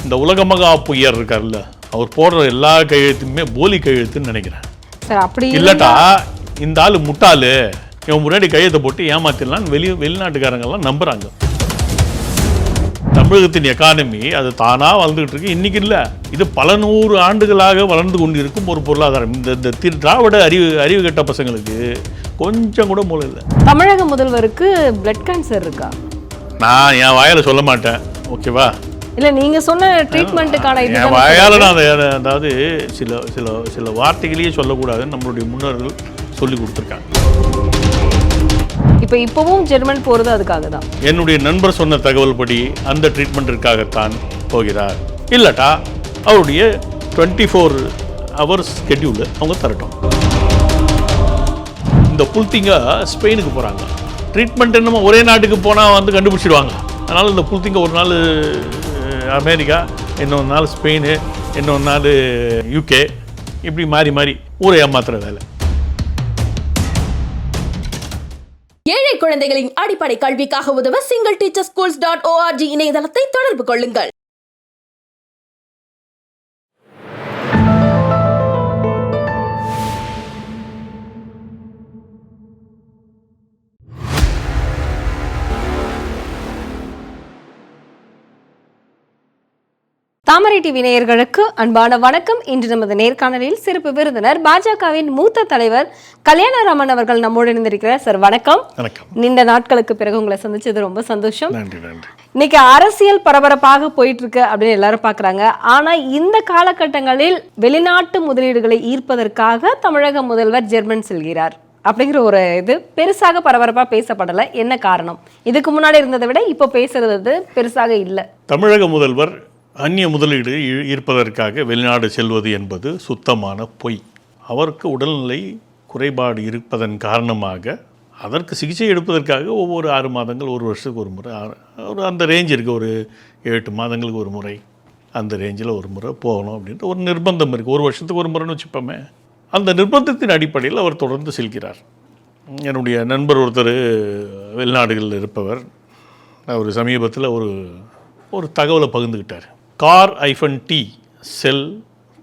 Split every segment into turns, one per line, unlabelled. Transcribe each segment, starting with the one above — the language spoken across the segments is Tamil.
இந்த உலகமகா பொய்யர் இருக்கார்ல, அவர் போடுற எல்லா கையெழுத்துமே போலி கையெழுத்துன்னு நினைக்கிறேன்.
சார் அப்படி
இல்லட்டா இந்த ஆள் முட்டாளு, இவன் முன்னாடி கையெழுத்தை போட்டு ஏமாத்திடலான்னு வெளிநாட்டுக்காரங்கெல்லாம் நம்புறாங்க. தமிழகத்தின் எக்கானமி அது தானா வளர்ந்துகிட்டு இருக்கு. இன்னைக்கு இல்லை, இது பல 100 ஆண்டுகளாக வளர்ந்து கொண்டிருக்கும் ஒரு பொருளாதாரம். இந்த திராவிட அறிவு கட்ட பசங்களுக்கு கொஞ்சம் கூட மூளை இல்லை.
தமிழக முதல்வருக்கு பிளட் கேன்சர் இருக்கா?
நான் என் வாயால சொல்ல மாட்டேன், ஓகேவா?
இல்ல நீங்க சொன்ன ட்ரீட்மெண்ட்டுக்கான
என் வாயால நான் அதாவது சில சில சில வார்த்தைகளையே சொல்லக்கூடாதுன்னு நம்மளுடைய முன்னோர்கள் சொல்லி கொடுத்துருக்காங்க.
இப்பவும் ஜெர்மன் போறது அதுக்காக தான்.
என்னுடைய நண்பர் சொன்ன தகவல் படி அந்த ட்ரீட்மெண்ட்டிற்காகத்தான் போகிறார். இல்லட்டா அவருடைய 24 ஹவர்ஸ் ஸ்கெட்யூல் அவங்க தரட்டும். இந்த புல்திங்க ஸ்பெயினுக்கு போகிறாங்க. ட்ரீட்மெண்ட் என்னமோ ஒரே நாட்டுக்கு போனால் வந்து கண்டுபிடிச்சிடுவாங்க. அதனால் இந்த புல்திங்க ஒரு நாள் அமெரிக்கா, இன்னொரு நாள் ஸ்பெயின், இன்னொரு நாள் யூகே, இப்படி மாறி மாறி ஊரை ஏமாத்துற வேலை.
ஏழை குழந்தைகளின் அடிப்படை கல்விக்காக உதவ singleteacherschools.org இணையதளத்தை தொடர்பு கொள்ளுங்கள்.
தாமரை டிவி நேயர்களுக்கு அன்பான வணக்கம். இன்று நமது நேர்காணலில் சிறப்பு விருந்தினர் பாஜகவின் மூத்த தலைவர் கல்யாணராமன் அவர்கள் நம்மோடு இருந்திருக்கிறார். சார் வணக்கம். நீண்ட நாட்களுக்கு பிறகு உங்களை சந்திச்சது ரொம்ப சந்தோஷம். இன்னைக்கு அரசியல் பரபரப்பாக போயிட்டு இருக்கு அப்படின்னு எல்லாரும் பாக்குறாங்க. ஆனா இந்த காலகட்டங்களில் வெளிநாட்டு முதலீடுகளை ஈர்ப்பதற்காக தமிழக முதல்வர் ஜெர்மன் செல்கிறார் அப்படிங்கிற ஒரு இது பெருசாக பரபரப்பா பேசப்படல. என்ன காரணம்? இதுக்கு முன்னாடி இருந்ததை விட இப்போ பேசுறது பெருசாக இல்லை.
தமிழக முதல்வர் அந்நிய முதலீடு ஈர்ப்பதற்காக வெளிநாடு செல்வது என்பது சுத்தமான பொய். அவருக்கு உடல்நிலை குறைபாடு இருப்பதன் காரணமாக அதற்கு சிகிச்சை எடுப்பதற்காக ஒவ்வொரு 6 மாதங்கள், ஒரு வருஷத்துக்கு ஒரு முறை, ஒரு அந்த ரேஞ்ச் இருக்குது, ஒரு 8 மாதங்களுக்கு ஒரு முறை, அந்த ரேஞ்சில் ஒரு முறை போகணும் அப்படின்ற ஒரு நிர்பந்தம் இருக்குது. ஒரு வருஷத்துக்கு ஒரு முறைன்னு வச்சுப்போமே. அந்த நிர்பந்தத்தின் அடிப்படையில் அவர் தொடர்ந்து செல்கிறார். என்னுடைய நண்பர் ஒருத்தர் வெளிநாடுகளில் இருப்பவர், அவர் சமீபத்தில் ஒரு தகவலை பகிர்ந்துக்கிட்டார். CAR-T செல்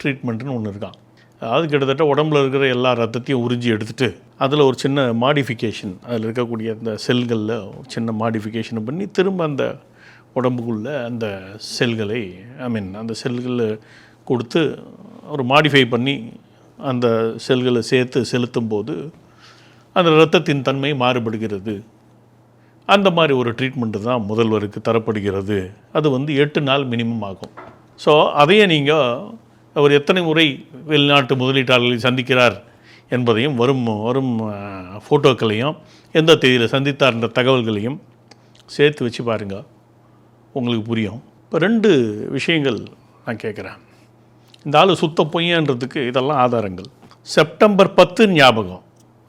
ட்ரீட்மெண்ட்டுன்னு ஒன்று இருக்கான். அதாவது கிட்டத்தட்ட உடம்புல இருக்கிற எல்லா ரத்தத்தையும் உறிஞ்சி எடுத்துகிட்டு அதில் ஒரு சின்ன மாடிஃபிகேஷன், அதில் இருக்கக்கூடிய அந்த செல்களில் ஒரு சின்ன மாடிஃபிகேஷனை பண்ணி திரும்ப அந்த உடம்புக்குள்ளே அந்த செல்களை அந்த செல்களை கொடுத்து ஒரு மாடிஃபை பண்ணி அந்த செல்களை சேர்த்து செலுத்தும் போது அந்த இரத்தத்தின் தன்மை மாறுபடுகிறது. அந்த மாதிரி ஒரு ட்ரீட்மெண்ட்டு தான் முதல்வருக்கு தரப்படுகிறது. அது 8 நாள் மினிமம் ஆகும். ஸோ அதையே நீங்கள் அவர் எத்தனை முறை வெளிநாட்டு முதலீட்டாளர்களை சந்திக்கிறார் என்பதையும் வரும் ஃபோட்டோக்களையும் எந்த தேதியில் சந்தித்தார்ன்ற தகவல்களையும் சேர்த்து வச்சு பாருங்கள், உங்களுக்கு புரியும். இப்போ 2 விஷயங்கள் நான் கேட்குறேன். இந்த ஆள் சுத்த பொய்யன்றதுக்கு இதெல்லாம் ஆதாரங்கள். செப்டம்பர் 10 ஞாபகம்,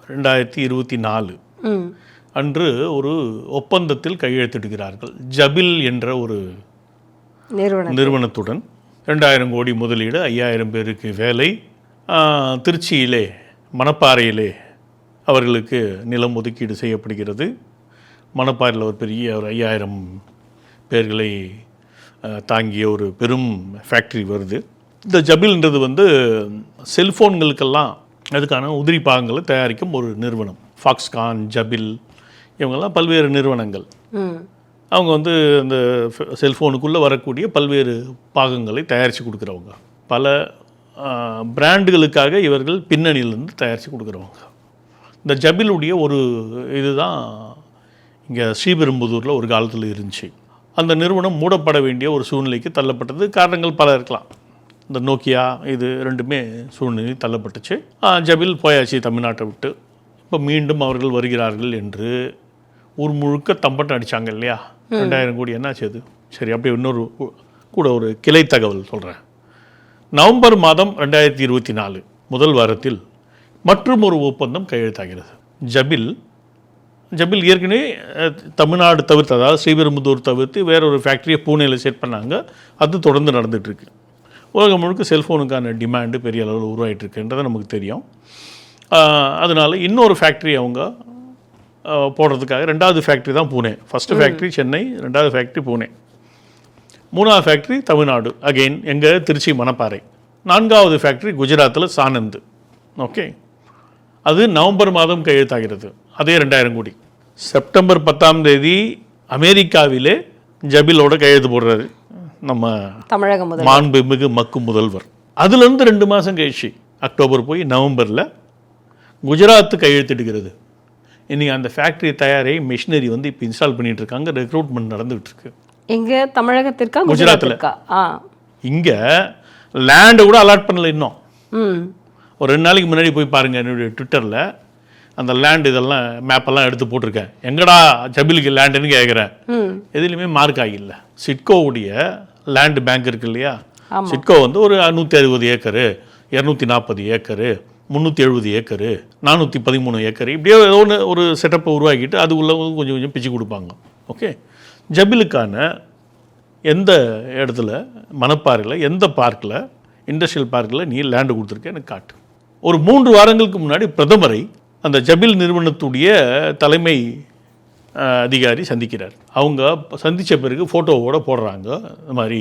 2024 அன்று ஒரு ஒப்பந்தத்தில் கையெழுத்திடுகிறார்கள். ஜபில் என்ற ஒரு நிறுவனத்துடன் 2000 கோடி முதலீடு, 5000 பேருக்கு வேலை, திருச்சியிலே மணப்பாறையிலே அவர்களுக்கு நிலம் ஒதுக்கீடு செய்யப்படுகிறது. மணப்பாறையில் ஒரு பெரிய ஒரு 5000 பேர்களை தாங்கிய ஒரு பெரும் ஃபேக்ட்ரி வருது. இந்த ஜபில்ன்றது செல்ஃபோன்களுக்கெல்லாம் அதுக்கான உதிரி பாகங்களை தயாரிக்கும் ஒரு நிறுவனம். ஃபாக்ஸ்கான், ஜபில், இவங்கெல்லாம் பல்வேறு நிறுவனங்கள். அவங்க அந்த செல்ஃபோனுக்குள்ளே வரக்கூடிய பல்வேறு பாகங்களை தயாரித்து கொடுக்குறவங்க. பல பிராண்டுகளுக்காக இவர்கள் பின்னணியிலேருந்து தயாரித்து கொடுக்குறவங்க. இந்த ஜபிலுடைய ஒரு இதுதான் இங்கே ஸ்ரீபெரும்புதூரில் ஒரு காலத்தில் இருந்துச்சு. அந்த நிறுவனம் மூடப்பட வேண்டிய ஒரு சூழ்நிலைக்கு தள்ளப்பட்டது. காரணங்கள் பல இருக்கலாம். இந்த நோக்கியா இது 2மே சூழ்நிலை தள்ளப்பட்டுச்சு. ஜபில் போயாச்சு தமிழ்நாட்டை விட்டு. இப்போ மீண்டும் அவர்கள் வருகிறார்கள் என்று ஊர் முழுக்க தம்பட்டம் அடித்தாங்க இல்லையா? 2000 கோடி என்னாச்சு அது? சரி, அப்படியே இன்னொரு கூட ஒரு கிளை தகவல் சொல்கிறேன். நவம்பர் மாதம் 2024 முதல் வாரத்தில் மற்றும் ஒரு ஒப்பந்தம் கையெழுத்தாகிறது. ஜபில் ஏற்கனவே தமிழ்நாடு தவிர்த்து, அதாவது ஸ்ரீபெரும்புதூர் தவிர்த்து வேறொரு ஃபேக்ட்ரியை பூனேயில் செட் பண்ணாங்க. அது தொடர்ந்து நடந்துகிட்ருக்கு. உலகம் முழுக்க செல்ஃபோனுக்கான டிமாண்டு பெரிய அளவில் உருவாகிட்டுருக்குன்றதை நமக்கு தெரியும். அதனால் இன்னொரு ஃபேக்ட்ரி அவங்க போடுறதுக்காக 2வது ஃபேக்ட்ரி தான் பூனே. ஃபஸ்ட்டு ஃபேக்ட்ரி சென்னை, 2வது ஃபேக்ட்ரி பூனே. 3வது ஃபேக்ட்ரி தமிழ்நாடு, அகெயின் எங்கள் திருச்சி மணப்பாறை. 4வது ஃபேக்ட்ரி குஜராத்தில் சானந்த். ஓகே, அது நவம்பர் மாதம் கையெழுத்தாகிறது. அதே 2000 கோடி. செப்டம்பர் 10ஆம் தேதி அமெரிக்காவிலே ஜபிலோட கையெழுத்து போடுறாரு நம்ம
தமிழக முதல்வர்,
மாண்புமிகு மக்கு முதல்வர். அதுலேருந்து 2 மாதம் கழிச்சு அக்டோபர் போய் நவம்பரில் குஜராத்து கையெழுத்திடுகிறது. இன்றைக்கி அந்த ஃபேக்ட்ரி தயாரை மிஷினரி வந்து இப்போ இன்ஸ்டால் பண்ணிகிட்டு இருக்காங்க. ரெக்ரூட்மெண்ட் நடந்துகிட்டு இருக்கு.
எங்கே தமிழகத்திற்கா
குஜராத்தில்?
ஆ,
இங்கே லேண்டு கூட அலாட் பண்ணல இன்னும்.
ம்,
ஒரு 2 நாளைக்கு முன்னாடி போய் பாருங்கள் என்னுடைய ட்விட்டரில் அந்த லேண்டு இதெல்லாம் மேப்பெல்லாம் எடுத்து போட்டிருக்கேன். எங்கடா ஜபிலுக்கு லேண்டுன்னு கேட்குறேன். எதுலையுமே மார்க் ஆகில்ல. சிட்கோவுடைய லேண்டு பேங்க் இருக்கு இல்லையா, சிட்கோ வந்து ஒரு 160 ஏக்கரு, 240 ஏக்கரு, 370 ஏக்கரு, 413 ஏக்கர், இப்படியே ஏதோ ஒன்று ஒரு செட்டப்பை உருவாக்கிட்டு அது உள்ள கொஞ்சம் கொஞ்சம் பிச்சு கொடுப்பாங்க. ஓகே, ஜபிலுக்கான எந்த இடத்துல மணப்பாறையில் எந்த பார்க்கில், இண்டஸ்ட்ரியல் பார்க்கில் நீ லேண்டு கொடுத்துருக்க எனக்கு காட்டு. ஒரு 3 வாரங்களுக்கு முன்னாடி பிரதமரை அந்த ஜபில் நிறுவனத்துடைய தலைமை அதிகாரி சந்திக்கிறார். அவங்க சந்தித்த பிறகு ஃபோட்டோவோடு போடுறாங்க. இந்த மாதிரி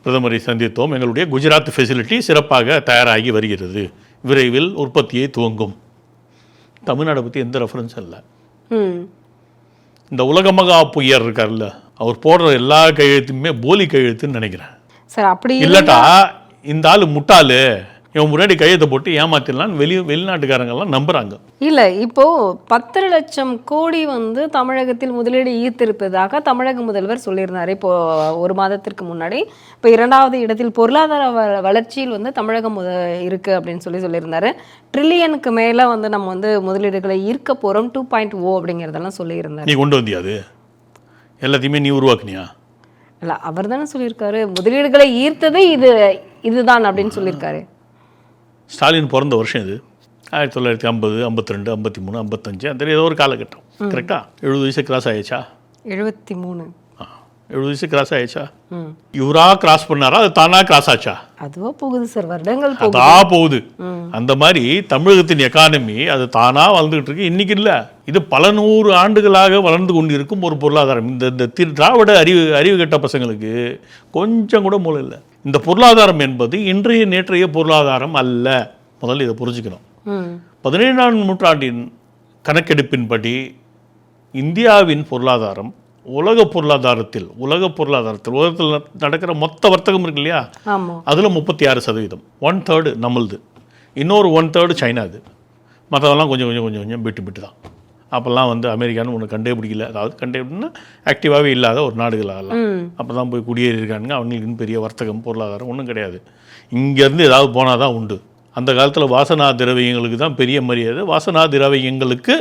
பிரதமரை சந்தித்தோம், எங்களுடைய குஜராத் ஃபெசிலிட்டி சிறப்பாக தயாராகி வருகிறது, விரைவில் உற்பத்தியை துவங்கும். தமிழ்நாடை பற்றி எந்த ரெஃபரன்ஸும் இல்லை. இந்த உலகமகா பொய்யர் இருக்கார்ல, அவர் போடுற எல்லா கையெழுத்துமே போலி கையெழுத்துன்னு நினைக்கிறேன்.
சார் அப்படி
இல்லட்டா இந்த ஆள் முட்டாளு, இவன் முன்னாடி கையெழுத்தை போட்டு ஏமாத்திடலான்னு வெளிநாட்டுக்காரங்கெல்லாம் நம்புறாங்க.
இல்லை, இப்போ 10 லட்சம் கோடி வந்து தமிழகத்தில் முதலீடு ஈர்த்திருப்பதாக தமிழக முதல்வர் சொல்லியிருந்தாரு. இப்போ ஒரு மாதத்திற்கு முன்னாடி. இப்போ 2வது இடத்தில் பொருளாதார வளர்ச்சியில் வந்து தமிழகம் இருக்கு அப்படின்னு சொல்லியிருந்தாரு. ட்ரில்லியனுக்கு மேலே வந்து நம்ம வந்து முதலீடுகளை ஈர்க்க போகிறோம் 2.0 அப்படிங்கிறதெல்லாம் சொல்லியிருந்தாரு.
நீ கொண்டு வந்தியா? அது எல்லாத்தையுமே நீ உருவாக்குனியா?
இல்லை, அவர் தானே சொல்லியிருக்காரு முதலீடுகளை ஈர்த்தது இதுதான் அப்படின்னு சொல்லியிருக்காரு.
ஸ்டாலின் பிறந்த வருஷம் இது 1950, 52, 53, 55 அந்த ஏதோ ஒரு காலகட்டம். கரெக்டா? 70 வயசு கிராஸ் ஆயிடுச்சா?
73.
70 வயசு கிராஸ் ஆயிடுச்சா? இவரா கிராஸ் பண்ணாரா, அது தானா கிராஸ் ஆச்சா?
அதுவா போகுது சார், வருடங்கள்
போகுது. அந்த மாதிரி தமிழகத்தின் எக்கானமி அது தானா வளர்ந்துகிட்டு இருக்கு. இன்னைக்கு இல்லை, இது பல 100 ஆண்டுகளாக வளர்ந்து கொண்டு இருக்கும் ஒரு பொருளாதாரம். இந்த திராவிட அறிவு கெட்ட பசங்களுக்கு கொஞ்சம் கூட மூளை இல்லை. இந்த பொருளாதாரம் என்பது இன்றைய நேற்றைய பொருளாதாரம் அல்ல. முதல்ல இதை புரிஞ்சுக்கணும். 17ஆம் நூற்றாண்டின் கணக்கெடுப்பின்படி இந்தியாவின் பொருளாதாரம் உலக பொருளாதாரத்தில் உலகத்தில் நடக்கிற மொத்த வர்த்தகம் இருக்கு இல்லையா, அதில் 36%, 1/3 நம்மளுது, இன்னொரு 1/3 சைனாது, மற்றதெல்லாம் கொஞ்சம் கொஞ்சம் கொஞ்சம் கொஞ்சம் விட்டு தான். அப்போல்லாம் வந்து அமெரிக்கான்னு ஒன்று கண்டே பிடிக்கல. அதாவது கண்டேபிடினா ஆக்டிவாகவே இல்லாத ஒரு நாடுகளெல்லாம் அப்போ தான் போய் குடியேறியிருக்கானுங்க. அவங்களுக்குன்னு பெரிய வர்த்தகம் பொருளாதாரம் ஒன்றும் கிடையாது. இங்கேருந்து ஏதாவது போனால் தான் உண்டு. அந்த காலத்தில் வாசனா திரவியங்களுக்கு தான் பெரிய மரியாதை. வாசனா திரவியங்களுக்கு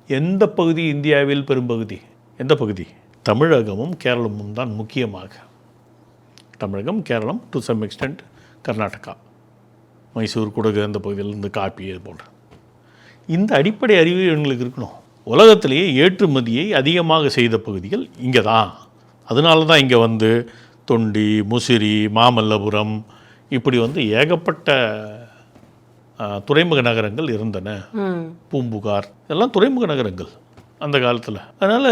எந்த பகுதி இந்தியாவில் பெரும்பகுதி? எந்த பகுதி? தமிழகமும் கேரளமும் தான் முக்கியமாக. Tamilagam, Keralam, to some extent Karnataka, Mysore, Kodagu அந்த பகுதியிலேருந்து காப்பி இது போன்ற இந்த அடிப்படை அறிவு எங்களுக்கு இருக்கணும். உலகத்திலேயே ஏற்றுமதியை அதிகமாக செய்த பகுதிகள் இங்கே தான். அதனால தான் இங்கே வந்து தொண்டி, முசிறி, மாமல்லபுரம் இப்படி வந்து ஏகப்பட்ட துறைமுக நகரங்கள் இருந்தன. பூம்புகார் இதெல்லாம் துறைமுக நகரங்கள் அந்த காலத்தில். அதனால்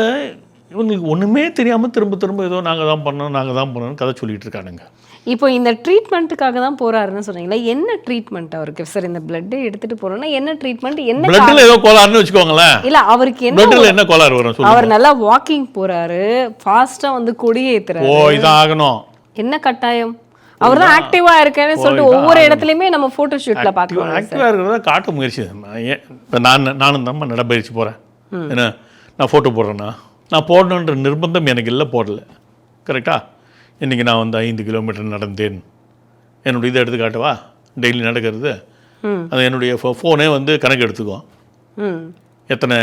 இவங்களுக்கு ஒன்றுமே தெரியாமல் திரும்ப திரும்ப ஏதோ நாங்கள் தான் பண்ணோம் கதை சொல்லிகிட்டு இருக்கானுங்க.
இப்போ இந்த ட்ரீட்மெண்ட்டுக்காக தான் போறாருன்னு சொன்னீங்களா, என்ன ட்ரீட்மெண்ட் அவருக்கு? சார் இந்த பிளட் எடுத்துட்டு போறோம்னா என்ன ட்ரீட்மெண்ட்? என்ன
பிளட்ல ஏதோ கோளாறுன்னு வச்சுக்கோங்களேன்.
இல்ல அவருக்கு
என்ன கோளாறு வரும் சொல்லுங்க.
அவர் நல்லா வாக்கிங் போறாரு, ஃபாஸ்டா வந்து கொடியேத்துறாரு.
ஓ இதான் ஆகணும்.
என்ன கட்டாயம்? அவர் தான் ஆக்டிவா இருக்கேன்னு சொல்லிட்டு ஒவ்வொரு இடத்துலயுமே நம்ம போட்டோ ஷூட்ல பாக்குறோம்.
ஆக்டிவா இருக்கிறத காட்ட முயற்சி. இப்போ நானும் தான் நடைபயிற்சி போறேன். என்ன நான் ஃபோட்டோ போடுறேன்னா நான் போடணுன்ற நிர்பந்தம் எனக்கு இல்லை, போடலை. கரெக்டா? இன்றைக்கி நான் வந்து 5 கிலோமீட்டர் நடந்தேன். என்னுடைய இதை எடுத்து காட்டவா? டெய்லி நடக்கிறது. அது என்னுடைய ஃபோனே வந்து கணக்கு எடுத்துக்குவோம். எத்தனை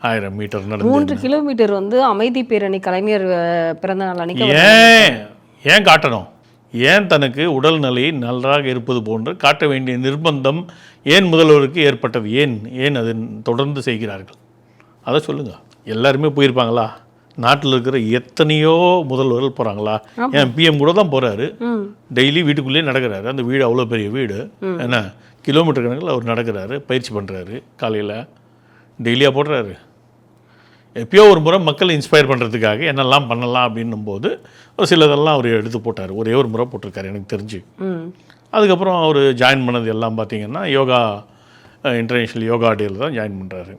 1000 மீட்டர் நடந்து
3 கிலோமீட்டர் வந்து அமைதி பேரணி கலைஞர் பிறந்த நாள் அன்னைக்கு
ஏன் காட்டணும்? ஏன் தனக்கு உடல்நிலை நன்றாக இருப்பது போன்று காட்ட வேண்டிய நிர்பந்தம் ஏன் முதல்வருக்கு ஏற்பட்டது? ஏன் அது தொடர்ந்து செய்கிறார்கள்? அதை சொல்லுங்கள். எல்லாருமே போயிருப்பாங்களா? நாட்டில் இருக்கிற எத்தனையோ முதல்வர்கள் போகிறாங்களா? ஏன் பிஎம் கூட தான் போகிறாரு. டெய்லி வீட்டுக்குள்ளேயே நடக்கிறாரு. அந்த வீடு அவ்வளோ பெரிய வீடு. என்ன கிலோமீட்டர் கணக்கில் அவர் நடக்கிறாரு, பயிற்சி பண்ணுறாரு. காலையில் டெய்லியாக போடுறாரு. எப்பயோ ஒரு முறை மக்களை இன்ஸ்பயர் பண்ணுறதுக்காக என்னெல்லாம் பண்ணலாம் அப்படின்னும் போது ஒரு சிலதெல்லாம் அவர் எடுத்து போட்டார். ஒரே ஒரு முறை போட்டிருக்காரு எனக்கு தெரிஞ்சு. அதுக்கப்புறம் அவர் ஜாயின் பண்ணது எல்லாம் பார்த்தீங்கன்னா யோகா, இன்டர்நேஷ்னல் யோகா டேயில் தான் ஜாயின் பண்ணுறாரு.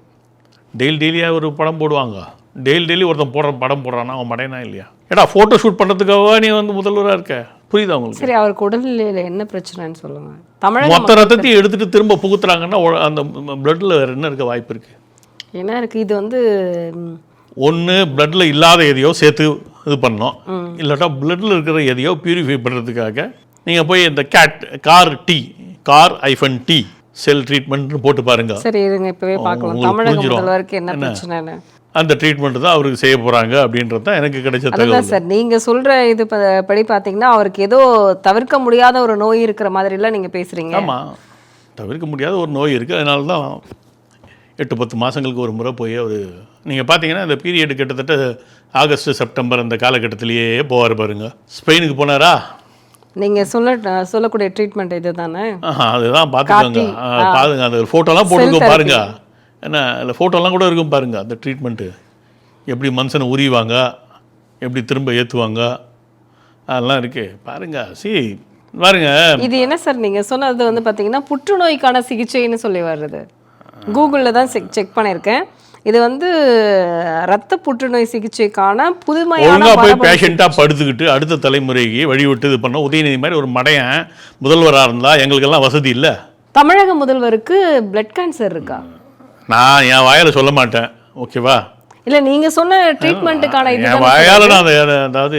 டெய்லியாக ஒரு படம் போடுவாங்க. டெய்லி ஒருத்தன் படம் போடுறான்னா அவன் மடையனா இல்லையா? ஏடா ஃபோட்டோ ஷூட் பண்ணுறதுக்காக நீ வந்து முதல்வராக இருக்க? புரியுதா உங்களுக்கு?
சரி, அவருக்கு உடல்நிலையில் என்ன பிரச்சனைன்னு சொல்லுங்க. தமிழக
மொத்த ரத்தத்தையும் எடுத்துகிட்டு திரும்ப புகுத்துறாங்கன்னா அந்த பிளட்டில் வேறு என்ன இருக்க வாய்ப்பு இருக்குது?
என்ன இருக்குது? இது வந்து
ஒன்று பிளட்டில் இல்லாத எதையோ சேர்த்து இது பண்ணோம், இல்லாட்டா பிளட்டில் இருக்கிற எதையோ பியூரிஃபை பண்ணுறதுக்காக நீங்கள் போய் இந்த கார்-T செல் ட்ரீட்மெண்ட்னு போட்டு பாருங்க.
சரி இருங்க, இப்போவே பார்க்கலாம் தமிழக முதல்வருக்கு என்ன பிரச்சனைன்னு.
அந்த ட்ரீட்மெண்ட் தான் அவருக்கு செய்ய போகிறாங்க அப்படின்றது தான் எனக்கு கிடைச்ச தகவல்.
சார், நீங்கள் சொல்கிற இது படி பார்த்தீங்கன்னா அவருக்கு ஏதோ தவிர்க்க முடியாத ஒரு நோய் இருக்கிற மாதிரிலாம் நீங்கள் பேசுகிறீங்க.
ஆமாம், தவிர்க்க முடியாத ஒரு நோய் இருக்குது. அதனால தான் 8-10 மாதங்களுக்கு ஒரு முறை போய் அவர், நீங்கள் பார்த்தீங்கன்னா இந்த பீரியடு கிட்டத்தட்ட ஆகஸ்ட் செப்டம்பர் அந்த காலகட்டத்திலேயே போவார் பாருங்க. ஸ்பெயினுக்கு போனாரா?
நீங்கள் சொல்லக்கூடிய ட்ரீட்மெண்ட் இது தானே?
அதுதான் பார்த்துக்கோங்க. பாருங்க, அந்த ஃபோட்டோலாம் போட்டுருக்கோம் பாருங்க. என்ன இல்லை, ஃபோட்டோலாம் கூட இருக்கும் பாருங்கள். அந்த ட்ரீட்மெண்ட்டு எப்படி மனுஷனை உரிவாங்க, எப்படி திரும்ப ஏற்றுவாங்க, அதெல்லாம் இருக்குது பாருங்கள். பாருங்க,
இது என்ன சார் நீங்கள் சொன்னது வந்து பார்த்தீங்கன்னா புற்றுநோய்க்கான சிகிச்சைன்னு சொல்லி வர்றது. கூகுளில் தான் செக் பண்ணியிருக்கேன். இது வந்து ரத்த புற்றுநோய் சிகிச்சைக்கான புதுமையான
போய் பேஷண்ட்டாக படுத்துக்கிட்டு அடுத்த தலைமுறைக்கு வழிவிட்டு இது பண்ண உதயநிதி மாதிரி ஒரு மடையன் முதல்வராக இருந்தால் எங்களுக்கெல்லாம் வசதி இல்லை.
தமிழக முதல்வருக்கு பிளட் கேன்சர் இருக்கா?
நான் என் வாயால் சொல்ல மாட்டேன், ஓகேவா?
இல்லை, நீங்கள் சொன்ன ட்ரீட்மெண்ட்டுக்கான இது
என் வாயால் நான் அதாவது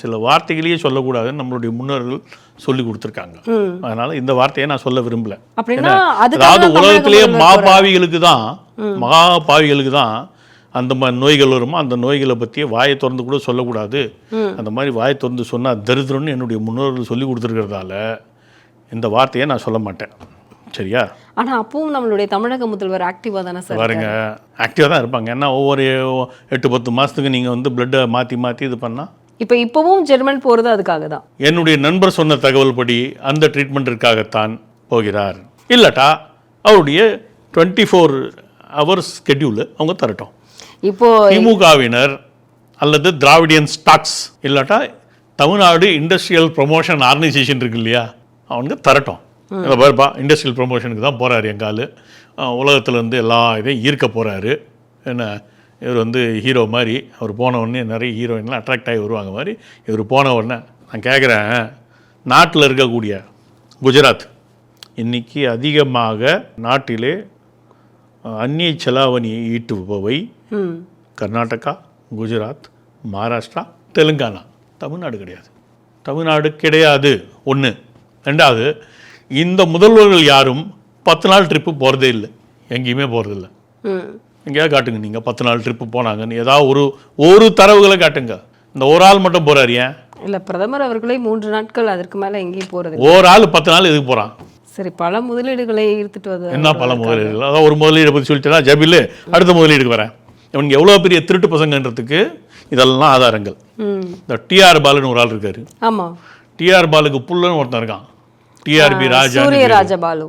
சில வார்த்தைகளையே சொல்லக்கூடாதுன்னு நம்மளுடைய முன்னோர்கள் சொல்லி கொடுத்துருக்காங்க. அதனால் இந்த வார்த்தையை நான் சொல்ல விரும்பலை. அதாவது உலகத்திலேயே மகா பாவிகளுக்கு தான் அந்த மாதிரி நோய்கள் வருமா, அந்த நோய்களை பற்றியே வாயை திறந்து கூட சொல்லக்கூடாது. அந்த மாதிரி வாயை திறந்து சொன்னால் தரித்திரம்னு என்னுடைய முன்னோர்கள் சொல்லி கொடுத்துருக்கிறதால இந்த வார்த்தையை நான் சொல்ல மாட்டேன், சரியா?
ஆனால் அப்பவும் நம்மளுடைய தமிழக முதல்வர் ஆக்டிவாக தானே சார்
பாருங்க, ஆக்டிவாக தான் இருப்பாங்க. ஏன்னா ஒவ்வொரு 8-10 மாதத்துக்கு நீங்கள் வந்து பிளட்டை மாற்றி இது பண்ணால்
இப்போவும் ஜெர்மன் போகிறது அதுக்காக தான்.
என்னுடைய நண்பர் சொன்ன தகவல் படி அந்த ட்ரீட்மெண்ட்டிற்காகத்தான் போகிறார். இல்லாட்டா அவருடைய 24 ஹவர்ஸ் ஸ்கெட்யூல் அவங்க தரட்டும். இப்போ திமுகவினர் அல்லது திராவிடியன் ஸ்டாக்ஸ் இல்லாட்டா தமிழ்நாடு இண்டஸ்ட்ரியல் ப்ரொமோஷன் ஆர்கனைசேஷன் இருக்கு இல்லையா, அவனுக்கு தரட்டும். பாருப்பா, இண்டஸ்ட்ரியல் ப்ரொமோஷனுக்கு தான் போகிறாரு எங்கால். உலகத்துலேருந்து எல்லா இதையும் ஈர்க்க போகிறாரு. என்ன, இவர் வந்து ஹீரோ மாதிரி. அவர் போன உடனே நிறைய ஹீரோயின்லாம் அட்ராக்ட் ஆகி வருவாங்க மாதிரி இவர் போன உடனே நான் கேட்குறேன், நாட்டில் இருக்கக்கூடிய குஜராத் இன்றைக்கி அதிகமாக நாட்டிலே அந்நிய செலாவணியை ஈட்டுபவை கர்நாடகா, குஜராத், மகாராஷ்டிரா, தெலுங்கானா. தமிழ்நாடு கிடையாது. ஒன்று. ரெண்டாவது, இந்த முதல்வர்கள் யாரும் 10 நாள் ட்ரிப்பு போகிறதே இல்லை, எங்கேயுமே போகிறதில்ல. எங்கேயாவது காட்டுங்க நீங்கள் 10 நாள் ட்ரிப்பு போனாங்கன்னு ஏதாவது ஒரு தரவுகளை காட்டுங்க. இந்த ஒரு ஆள் மட்டும் போகிறார். ஏன்
இல்லை, பிரதமர் அவர்களே 3 நாட்கள் அதற்கு மேலே எங்கேயும் போகிறது.
ஒரு ஆள் 10 நாள் எதுக்கு போகிறான்?
சரி, பல முதலீடுகளை ஈர்த்துட்டு வந்து
என்ன பல முதலீடுகள்? அதான் ஒரு முதலீடை பற்றி சொல்லிட்டேன்னா ஜபில் அடுத்த முதலீடுக்கு வரேன். இவனுக்கு எவ்வளோ பெரிய திருட்டு பசங்கன்றதுக்கு இதெல்லாம் ஆதாரங்கள். இந்த டிஆர் பாலுன்னு ஒரு ஆள் இருக்காரு.
ஆமாம்,
டிஆர் பாலுக்கு புல்லுன்னு ஒருத்தன் இருக்கான். டிஆர்பி ராஜா,
சூரியராஜபாலு.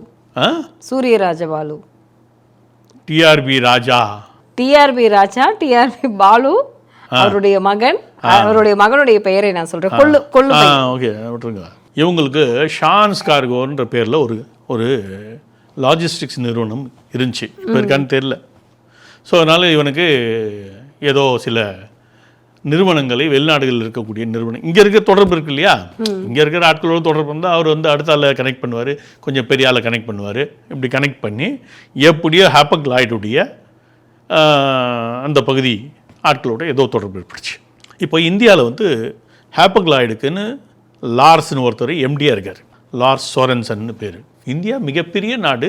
டிஆர்பி ராஜா,
டிஆர்பி பாலு அவருடைய மகன். அவருடைய மகனுடைய பெயரை நான் சொல்றேன்.
ஓகே, விட்டுருங்க. இவங்களுக்கு ஷான்ஸ் கார்கோன்ற பேரில் ஒரு லாஜிஸ்டிக்ஸ் நிறுவனம் இருந்துச்சு. இப்போ இருக்கான்னு தெரியல. ஸோ அதனால் இவனுக்கு ஏதோ சில நிறுவனங்களை வெளிநாடுகளில் இருக்கக்கூடிய நிறுவனம் இங்கே இருக்க தொடர்பு இருக்கு இல்லையா, இங்கே இருக்கிற ஆட்களோட தொடர்பு இருந்தால் அவர் வந்து அடுத்த ஆளை கனெக்ட் பண்ணுவார், கொஞ்சம் பெரிய ஆளை கனெக்ட் பண்ணுவார். இப்படி கனெக்ட் பண்ணி எப்படியோ ஹேப்பக் லாய்டுடைய அந்த பகுதி ஆட்களோட ஏதோ தொடர்பு ஏற்படுச்சு. இப்போ இந்தியாவில் வந்து ஹேப்பக் லாய்டுக்குன்னு லார்ஸ்னு ஒருத்தர் எம்டியாக இருக்கார். லார்ஸ் சோரன்சன் பேர். இந்தியா மிகப்பெரிய நாடு.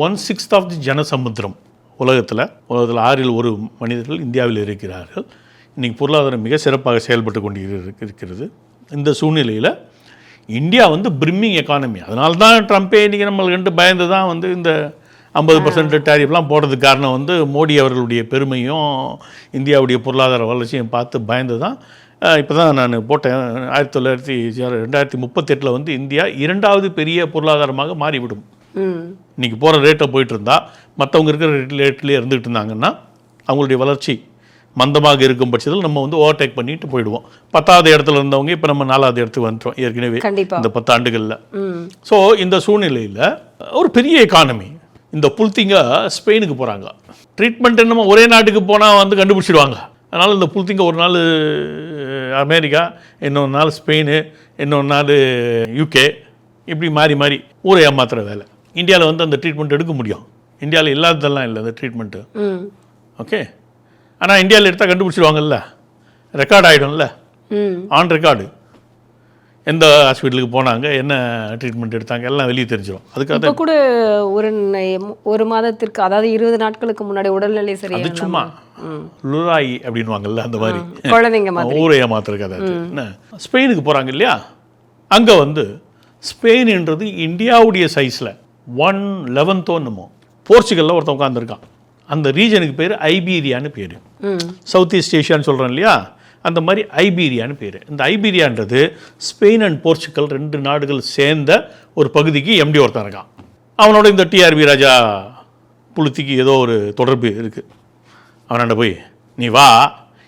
1/6 ஆஃப் தி ஜனசமுத்திரம். உலகத்தில் 6 ஒரு மனிதர்கள் இந்தியாவில் இருக்கிறார்கள். இன்றைக்கி பொருளாதாரம் மிக சிறப்பாக செயல்பட்டு கொண்டு இருக்கிறது. இந்த சூழ்நிலையில் இந்தியா வந்து பிரிம்மிங் எக்கானமி. அதனால தான் ட்ரம்ப்பே இன்றைக்கி நம்மளுக்கு பயந்து தான் வந்து இந்த 50% டேரிஃப்லாம் போடுறதுக்கு காரணம் வந்து மோடி அவர்களுடைய பெருமையும் இந்தியாவுடைய பொருளாதார வளர்ச்சியும் பார்த்து பயந்து தான். இப்போ தான் நான் போட்டேன், 2038 வந்து இந்தியா 2வது பெரிய பொருளாதாரமாக மாறிவிடும். இன்றைக்கி போகிற ரேட்டை போயிட்டு இருந்தால் மற்றவங்க இருக்கிற ரேட்லேயே இருந்துகிட்டு இருந்தாங்கன்னா அவங்களுடைய வளர்ச்சி மந்தமாக இருக்கும் பட்சத்தில் நம்ம வந்து ஓவர்டேக் பண்ணிட்டு போயிடுவோம். 10வது இடத்துல இருந்தவங்க இப்போ நம்ம 4வது இடத்துக்கு வந்துட்டோம் ஏற்கனவே இந்த 10 ஆண்டுகளில். ஸோ இந்த சூழ்நிலையில் ஒரு பெரிய எக்கானமி இந்த புல்திங்க ஸ்பெயினுக்கு போகிறாங்க. ட்ரீட்மெண்ட் என்னமோ ஒரே நாட்டுக்கு போனால் வந்து கண்டுபிடிச்சிடுவாங்க. அதனால் இந்த புல்திங்க ஒரு நாள் அமெரிக்கா, இன்னொரு நாள் ஸ்பெயின், இன்னொரு நாள் யூகே, இப்படி மாறி மாறி ஊரை ஏமாத்துற வேலை. இந்தியாவில் வந்து அந்த ட்ரீட்மெண்ட் எடுக்க முடியும். இந்தியாவில் இல்லாததெல்லாம் இல்லை அந்த ட்ரீட்மெண்ட்டு. ஓகே, ஆனால் இந்தியாவில் எடுத்தால் கண்டுபிடிச்சிடுவாங்கல்ல, ரெக்கார்ட் ஆகிடும்ல, ஆன் ரெக்கார்டு. எந்த ஹாஸ்பிட்டலுக்கு போனாங்க, என்ன ட்ரீட்மெண்ட் எடுத்தாங்க, எல்லாம் வெளியே தெரிஞ்சிடும். அதுக்காக
கூட ஒரு மாதத்திற்கு, அதாவது 20 நாட்களுக்கு முன்னாடி உடல்நிலை சரியா
அது சும்மா லுராயி அப்படின்வாங்கல்ல, அந்த மாதிரி
குழந்தைங்க
ஊரை ஏமாத்துற கதை. என்ன ஸ்பெயினுக்கு போகிறாங்க இல்லையா, அங்கே வந்து ஸ்பெயின்ன்றது இந்தியாவுடைய சைஸில் 1/11 என்னமோ. போர்ச்சுகலில் ஒருத்தன் உட்காந்துருக்கான். அந்த ரீஜனுக்கு பேர் ஐபீரியான்னு பேர். சவுத் ஈஸ்ட் ஏஷியான்னு சொல்கிறேன் இல்லையா, அந்த மாதிரி ஐபீரியான்னு பேர். இந்த ஐபீரியான்றது ஸ்பெயின் அண்ட் போர்ச்சுகல் 2 நாடுகள் சேர்ந்த ஒரு பகுதிக்கு எம்டி ஒருத்தன் இருக்கான். அவனோட இந்த டிஆர்பி ராஜா புளுத்திக்கு ஏதோ ஒரு தொடர்பு இருக்குது. அவனாண்ட போய், நீ வா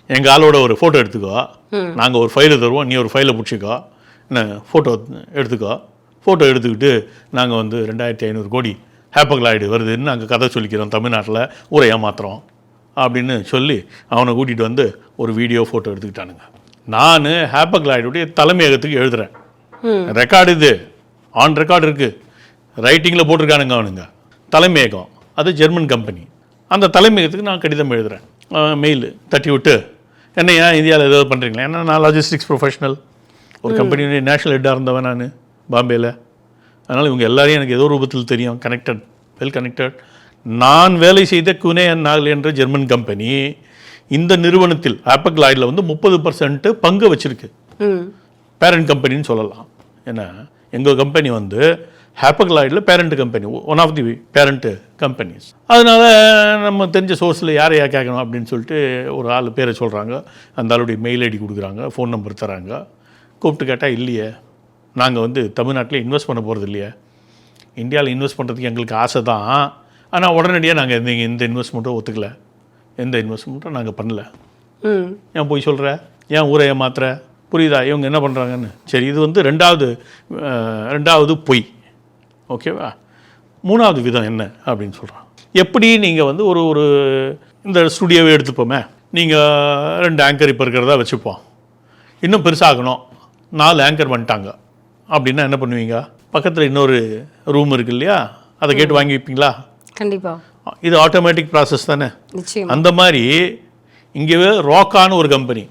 எங்கள் ஆளோட ஒரு ஃபோட்டோ எடுத்துக்கோ, நாங்கள் ஒரு ஃபைலை தருவோம், நீ ஒரு ஃபைலை பிடிச்சிக்கோ, என்ன ஃபோட்டோ எடுத்துக்கோ. ஃபோட்டோ எடுத்துக்கிட்டு நாங்கள் வந்து 2500 கோடி ஹேப்பக்லாய்டு வருதுன்னு நாங்கள் கதை சொல்லிக்கிறோம், தமிழ்நாட்டில் ஊரை ஏமாத்துறோம் அப்படின்னு சொல்லி அவனை கூட்டிகிட்டு வந்து ஒரு வீடியோ ஃபோட்டோ எடுத்துக்கிட்டானுங்க. நான் ஹேப்பக்லாய்டுடைய தலைமையகத்துக்கு எழுதுகிறேன். ரெக்கார்டு இது, ஆன் ரெக்கார்டு இருக்குது, ரைட்டிங்கில் போட்டிருக்கானுங்க அவனுங்க. தலைமையகம் அது ஜெர்மன் கம்பெனி. அந்த தலைமையகத்துக்கு நான் கடிதம் எழுதுகிறேன், மெயில் தட்டி விட்டு, என்ன ஏன் இந்தியாவில் ஏதாவது பண்ணுறீங்களா? ஏன்னா நான் லாஜிஸ்டிக்ஸ் ப்ரொஃபஷனல், ஒரு கம்பெனியுடைய நேஷனல் ஹெட்டாக இருந்தவன் நான் பாம்பேயில். அதனால் இவங்க எல்லாரையும் எனக்கு ஏதோ ரூபத்தில் தெரியும், கனெக்டட், வெல் கனெக்டட். நான் வேலை செய்த குனே அண்ட் நாகல் என்ற ஜெர்மன் கம்பெனி இந்த நிறுவனத்தில் ஹேப்பக்லாய்டில் வந்து 30% பங்கு வச்சுருக்கு. பேரண்ட் கம்பெனின்னு சொல்லலாம். ஏன்னா எங்கள் கம்பெனி வந்து ஹேப்பக்லாய்டில் parent company, one of the parent companies. அதனால் நம்ம தெரிஞ்ச சோர்ஸில் யாரையா கேட்கணும் அப்படின்னு சொல்லிட்டு ஒரு ஆள் பேரை சொல்கிறாங்க. அந்த ஆளுடைய மெயில் ஐடி கொடுக்குறாங்க, ஃபோன் நம்பர் தராங்க. கூப்பிட்டு கேட்டால், இல்லையே நாங்கள் வந்து தமிழ்நாட்டில் இன்வெஸ்ட் பண்ண போகிறது இல்லையே, இந்தியாவில் இன்வெஸ்ட் பண்ணுறதுக்கு எங்களுக்கு ஆசை தான், ஆனால் உடனடியாக நாங்கள் எந்த இன்வெஸ்ட்மெண்ட்டும் ஒத்துக்கல, எந்த இன்வெஸ்ட்மெண்ட்டும் நாங்கள் பண்ணல. ஏன் போய் சொல்கிற, ஏன் ஊரை ஏமாத்துற, புரியுதா இவங்க என்ன பண்ணுறாங்கன்னு? சரி, இது வந்து ரெண்டாவது பொய், ஓகேவா? 3வது விதம் என்ன அப்படின்னு சொல்கிறான். எப்படி நீங்கள் வந்து ஒரு இந்த ஸ்டுடியோவை எடுத்துப்போமே, நீங்கள் 2 ஆங்கர் இப்போ இருக்கிறதா வச்சுப்போம், இன்னும் பெருசாகணும், 4 ஆங்கர் வந்துட்டாங்க அப்படின்னா என்ன பண்ணுவீங்க? பக்கத்தில் இன்னொரு ரூம் இருக்கு இல்லையா, அதை கேட்டு வாங்கி வைப்பீங்களா?
கண்டிப்பாக.
இது ஆட்டோமேட்டிக் ப்ராசஸ் தானே.
நிச்சயம்.
அந்த மாதிரி இங்கே ராக்கான ஒரு கம்பெனி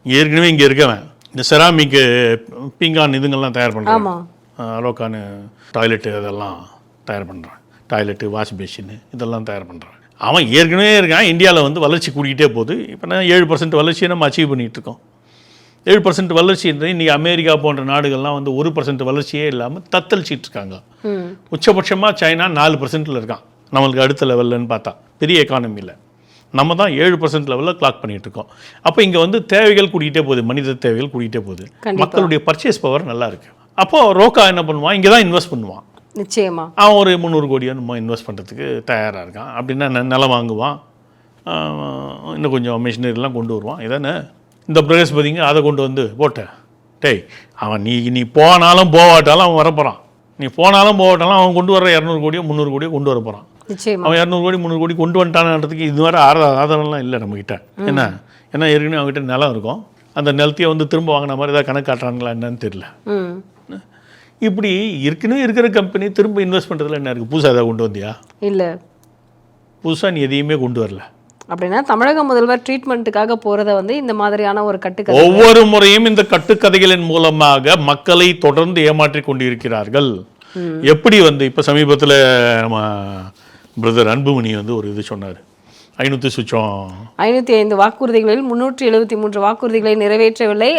ஏற்கனவே இங்கே இருக்கவன் இந்த செராமிக்கு பீங்கான் இதுங்கெல்லாம் தயார் பண்ணுறான். ராக்கான டாய்லெட்டு அதெல்லாம் தயார் பண்ணுறான், டாய்லெட்டு, வாஷ் பேஷின்னு இதெல்லாம் தயார் பண்ணுறான். அவன் ஏற்கனவே இருக்கான். இந்தியாவில் வந்து வளர்ச்சி கூட்டிகிட்டே போகுது. இப்போ நான் 7% வளர்ச்சியை நம்ம அச்சீவ் பண்ணிகிட்ருக்கோம். 7% வளர்ச்சி என்றது இன்றைக்கி அமெரிக்கா போன்ற நாடுகள்லாம் வந்து 1% வளர்ச்சியே இல்லாமல் தத்தளிச்சிட்டு இருக்காங்க. உச்சபட்சமாக சைனா 4% இருக்கான் நம்மளுக்கு அடுத்த லெவல்லன்னு பார்த்தா, பெரிய எக்கானமியில். நம்ம தான் 7% லெவலில் கிளாக் பண்ணிகிட்டு இருக்கோம். அப்போ இங்கே வந்து தேவைகள் கூட்டிகிட்டே போகுது, மனித தேவைகள் கூட்டிகிட்டே போகுது, மக்களுடைய பர்ச்சேஸ் பவர் நல்லா இருக்குது. அப்போது ரோக்கா என்ன பண்ணுவான், இங்கே தான் இன்வெஸ்ட் பண்ணுவான்.
நிச்சயமா
அவன் ஒரு 300 கோடியோ நம்ம இன்வெஸ்ட் பண்ணுறதுக்கு தயாராக இருக்கான். அப்படின்னா நிலம் வாங்குவான், இன்னும் கொஞ்சம் மிஷினரிலாம் கொண்டு வருவான். இதானே இந்த பிரகஸ்பதிங்க அதை கொண்டு வந்து போட்ட டேய், அவன் நீ போனாலும் போவாட்டாலும் அவன் வரப்போகிறான். நீ போனாலும் போவாட்டாலும் அவன் கொண்டு வர 200 கோடியோ 300 கோடியோ கொண்டு வர போகிறான். அவன் 200 கோடி 300 கோடி கொண்டு வந்துட்டானன்றதுக்கு இதுவரை ஆதாரம்லாம் இல்லை நம்மக்கிட்ட. ஏன்னா ஏற்கனவே அவங்ககிட்ட நிலம் இருக்கும். அந்த நிலத்தையே வந்து திரும்ப வாங்கின மாதிரி ஏதாவது கணக்கு காட்டுறாங்களா என்னன்னு தெரியல. இப்படி ஏற்கனவே இருக்கிற கம்பெனி திரும்ப இன்வெஸ்ட் பண்ணுறதுல என்ன இருக்குது? புதுசாக ஏதாவது கொண்டு வந்தியா? இல்லை, புதுசாக நீ எதையுமே கொண்டு வரல.
அப்படின்னா தமிழக முதல்வர் ட்ரீட்மெண்ட்டுக்காக போகிறத வந்து இந்த மாதிரியான ஒரு கட்டுக்கதை,
ஒவ்வொரு முறையும் இந்த கட்டுக்கதைகளின் மூலமாக மக்களை தொடர்ந்து ஏமாற்றி கொண்டிருக்கிறார்கள். எப்படி வந்து இப்போ சமீபத்தில் நம்ம பிரதர் அன்புமணி வந்து ஒரு இது சொன்னார், 505
வாக்குறுதிகளில் 373 வாக்குறுதிகளை நிறைவேற்றவில்லை.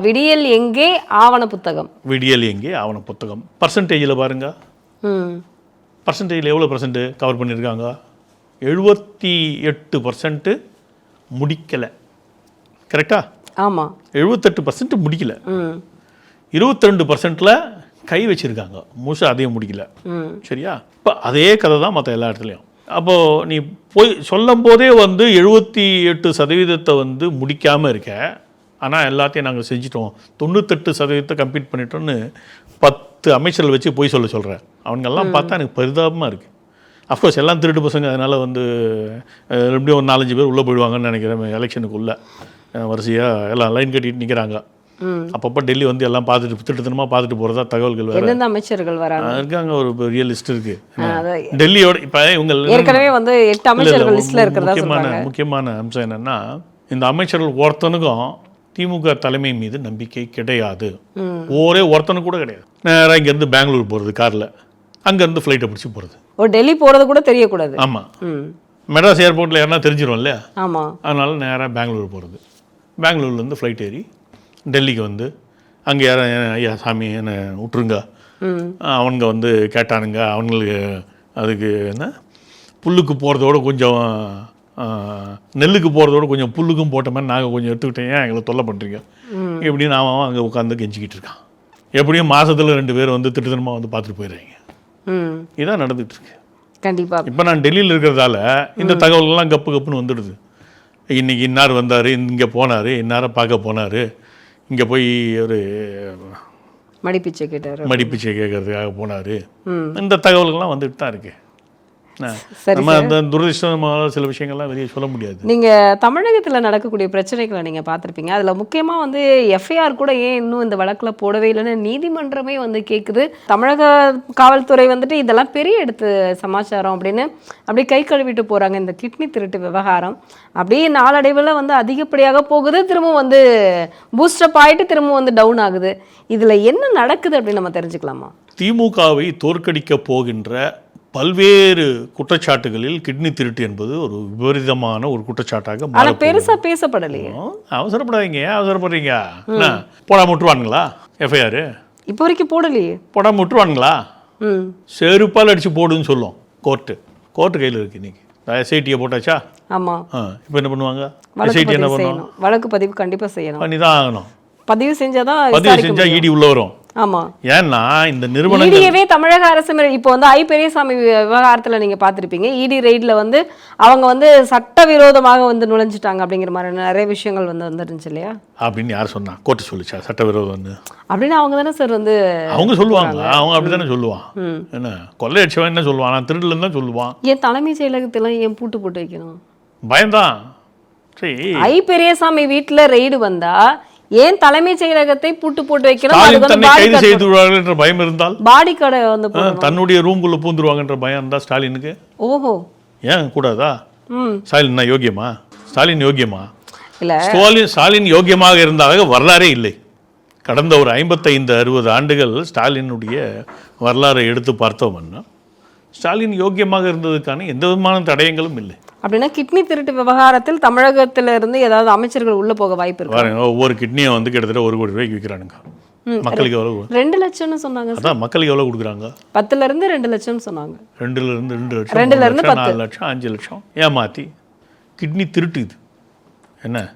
விடியல் எங்கே ஆவண புத்தகம்,
விடியல் எங்கே ஆவண புத்தகம். பர்சன்டேஜில் பாருங்க, பர்சன்டேஜில் எவ்வளோ % கவர் பண்ணியிருக்காங்க? 78% முடிக்கலை. கரெக்டா?
ஆமாம்,
78% முடிக்கல. 22%ல் கை வச்சுருக்காங்க, முழுசாக அதையும் முடிக்கல. சரியா? இப்போ அதே கதை தான் மற்ற எல்லா இடத்துலையும். அப்போது நீ போய் சொல்லும் போதே வந்து 78% வந்து முடிக்காமல் இருக்க. ஆனால் எல்லாத்தையும் நாங்கள் செஞ்சிட்டோம், 98% கம்ப்ளீட் பண்ணிட்டோன்னு 10 அமைச்சர்கள் வச்சு போய் சொல்கிறேன். அவங்கெல்லாம் பார்த்தா எனக்கு பரிதாபமாக இருக்குது. அஃப்கோர்ஸ் எல்லாம் திருட்டு பசங்க, அதனால் வந்து எப்படியும் ஒரு 4-5 பேர் உள்ளே போயிடுவாங்கன்னு நினைக்கிறேன். எலெக்ஷனுக்குள்ளே வரிசையாக எல்லாம் லைன் கட்டிட்டு நிற்கிறாங்க. அப்பப்போ டெல்லி வந்து எல்லாம் பார்த்துட்டு திட்டத்தனமாக பார்த்துட்டு போகிறதா தகவல்கள் வேறு.
எந்தெந்த அமைச்சர்கள் வராங்க
இருக்காங்க, ஒரு பெரிய லிஸ்ட் இருக்குது டெல்லியோட. இப்போ இவங்க
ஏற்கனவே வந்து 8 அமைச்சர்கள் லிஸ்ட்டில் இருக்கிறதா சொல்றாங்க.
முக்கியமான அம்சம் என்னென்னா, இந்த அமைச்சர்கள் ஒருத்தனுக்கும் திமுக தலைமை மீது நம்பிக்கை கிடையாது. ஒருத்தனுக்கு கூட கிடையாது. நேராக இங்கேருந்து பெங்களூர் போகிறது காரில், அங்கேருந்து ஃப்ளைட்டை பிடிச்சி போகிறது.
டெல்லி போகிறது கூட தெரியக்கூடாது.
ஆமாம், மெட்ராஸ் ஏர்போர்ட்டில் யாருன்னா தெரிஞ்சிடும் இல்லையா?
ஆமாம்.
அதனால நேராக பெங்களூர் போகிறது. பெங்களூர்லேருந்து ஃப்ளைட் ஏறி டெல்லிக்கு வந்து அங்கே யாரும் ஐயா சாமி என்னை விட்டுருங்க, அவனுங்க வந்து கேட்டானுங்க, அவங்களுக்கு அதுக்கு என்ன புல்லுக்கு போகிறதோட கொஞ்சம் நெல்லுக்கு போகிறதோட கொஞ்சம் புல்லுக்கும் போட்ட மாதிரி நாங்கள் கொஞ்சம் எடுத்துக்கிட்டேன், ஏன் எங்களை தொல்லை பண்ணுறீங்க எப்படின்னு அவன் அங்கே உட்காந்து கெஞ்சிக்கிட்டு இருக்கான். எப்படியும் மாதத்தில் 2 பேர் வந்து திட்டத்தனமாக வந்து பார்த்துட்டு போயிடுறாங்க. இதான் நடந்துகிட்ருக்கு.
கண்டிப்பாக.
இப்போ நான் டெல்லியில் இருக்கிறதால இந்த தகவல்கள்லாம் கப்புன்னு வந்துடுது. இன்றைக்கி இன்னார் வந்தார், இங்கே போனார், இன்னாரை பார்க்க போனார், இங்கே போய் ஒரு
மடிப்பிச்சை
கேட்கறதுக்காக போனார். இந்த தகவல்கள்லாம் வந்துட்டு தான் இருக்குது. நம்ம அந்த துரதிர்ஷ்டமான சில விஷயங்கள்லாம் வெளியே சொல்ல முடியாது.
நீங்கள் தமிழகத்தில் நடக்கக்கூடிய பிரச்சனைகளை நீங்கள் பார்த்துருப்பீங்க. அதில் முக்கியமாக வந்து எஃப்ஐஆர் கூட ஏன் இன்னும் இந்த வழக்கில் போடவே இல்லைன்னு நீதிமன்றமே வந்து கேட்குது. தமிழக காவல்துறை வந்துட்டு இதெல்லாம் பெரிய எடுத்து சமாச்சாரம் அப்படின்னு அப்படியே கை கழுவிட்டு போகிறாங்க. இந்த கிட்னி திருட்டு விவகாரம் அப்படியே நாளடைவில் வந்து அதிகப்படியாக போகுது, திரும்ப வந்து பூஸ்டப் ஆகிட்டு திரும்ப வந்து டவுன் ஆகுது. இதில் என்ன நடக்குது அப்படின்னு நம்ம தெரிஞ்சுக்கலாமா?
திமுகவை தோற்கடிக்க போகின்ற பல்வேறு குற்றச்சாட்டுகளில் கிட்னி திருட்டு என்பது ஒரு விபரீதமான ஒரு குற்றச்சாட்டாக
பெருசா பேசப்படலையே.
அவசரப்படாதீங்க, அவசரப்படுறீங்க. போடாம விட்டுருவானுங்களா எஃப்ஐஆர்?
இப்போ வரைக்கும் போடலையே.
போடாம விட்டுருவானுங்களா? செருப்பால் அடிச்சு போடுன்னு சொல்லும் கோர்ட்டு கையில் இருக்கு. இன்னைக்கு எஸ்ஐடியை போட்டாச்சா?
ஆமா.
இப்போ என்ன பண்ணுவாங்க? எஸ்ஐடி என்ன பண்ணுவோம்?
வழக்கு பதிவு கண்டிப்பா செய்யணும்,
பண்ணி தான் ஆகணும்.
பதிவு செஞ்சாதான்
இடி உள்ள வரும்.
ஆமா.
ஏன்னா இந்த நிறுவனம்
இடியவே தமிழக அரசு இப்போ வந்து ஐ பெரியசாமி விவகாரத்துல நீங்க பார்த்திருப்பீங்க. இடி ரெய்ட்ல வந்து அவங்க வந்து சட்டவிரோதமாக வந்து நுழைஞ்சிட்டாங்க அப்படிங்கிற மாதிரி நிறைய விஷயங்கள் வந்து வந்துருந்துச்சு இல்லையா?
அப்படின்னு யார் சொன்னா? கோர்ட்டு சொல்லிச்சா சட்டவிரோதம்னு?
அப்படின்னு அவங்க தானே சார் வந்து அவங்க
சொல்லுவாங்க. அவங்க அப்படித்தானே சொல்லுவான். என்ன கொள்ளையடிச்சவன் என்ன சொல்லுவான்? நான் திருடலன்னு தான் சொல்லுவான்.
ஏன் தலைமை செயலகத்தெல்லாம் ஏன் பூட்டு போட்டு வைக்கணும்?
பயம்தான்.
ஐ பெரியசாமி வீட்டுல ரெய்டு வந்தா ஏன் தலைமை செயலகத்தை பூட்டு போட்டு வைக்கணும்?
பயம் இருந்தால்
பாடி கடை வந்து
தன்னுடைய ரூம்குள்ள பூந்துருவாங்கன்ற பயம் இருந்தா ஸ்டாலினுக்கு
ஓஹோ ஏன்
கூடாதா? ஸ்டாலின் யோகியமா? ஸ்டாலின் யோகியமா?
இல்ல
ஸ்டாலின் யோகியமாக இருந்தாக வரலாறே இல்லை. கடந்த ஒரு 55-60 ஆண்டுகள் ஸ்டாலினுடைய வரலாறை எடுத்து பார்த்தோம்னா ஸ்டாலின் யோகியமாக இருந்ததுக்கான எந்த விதமான தடயங்களும் இல்லை.
அப்படின்னா கிட்னி திருட்டு விவகாரத்தில் தமிழகத்துல இருந்து ஏதாவது அமைச்சர்கள் உள்ள போக வாய்ப்பு இருக்கு?
பாருங்க, ஒவ்வொரு கிட்னியை வந்து கிட்டத்தட்ட 1 கோடி ரூபாய்க்கு விற்கிறானுங்க. மக்களுக்கு எவ்வளவு?
2 லட்சம்னு சொன்னாங்க.
அதான் மக்களுக்கு எவ்வளவு கொடுக்குறாங்க?
10ல இருந்து 2 லட்சம் சொன்னாங்க.
2ல இருந்து 2 லட்சம், 2ல இருந்து 4 லட்சம், 5 லட்சம் ஏமாத்தி கிட்னி திருட்டு. இது என்ன?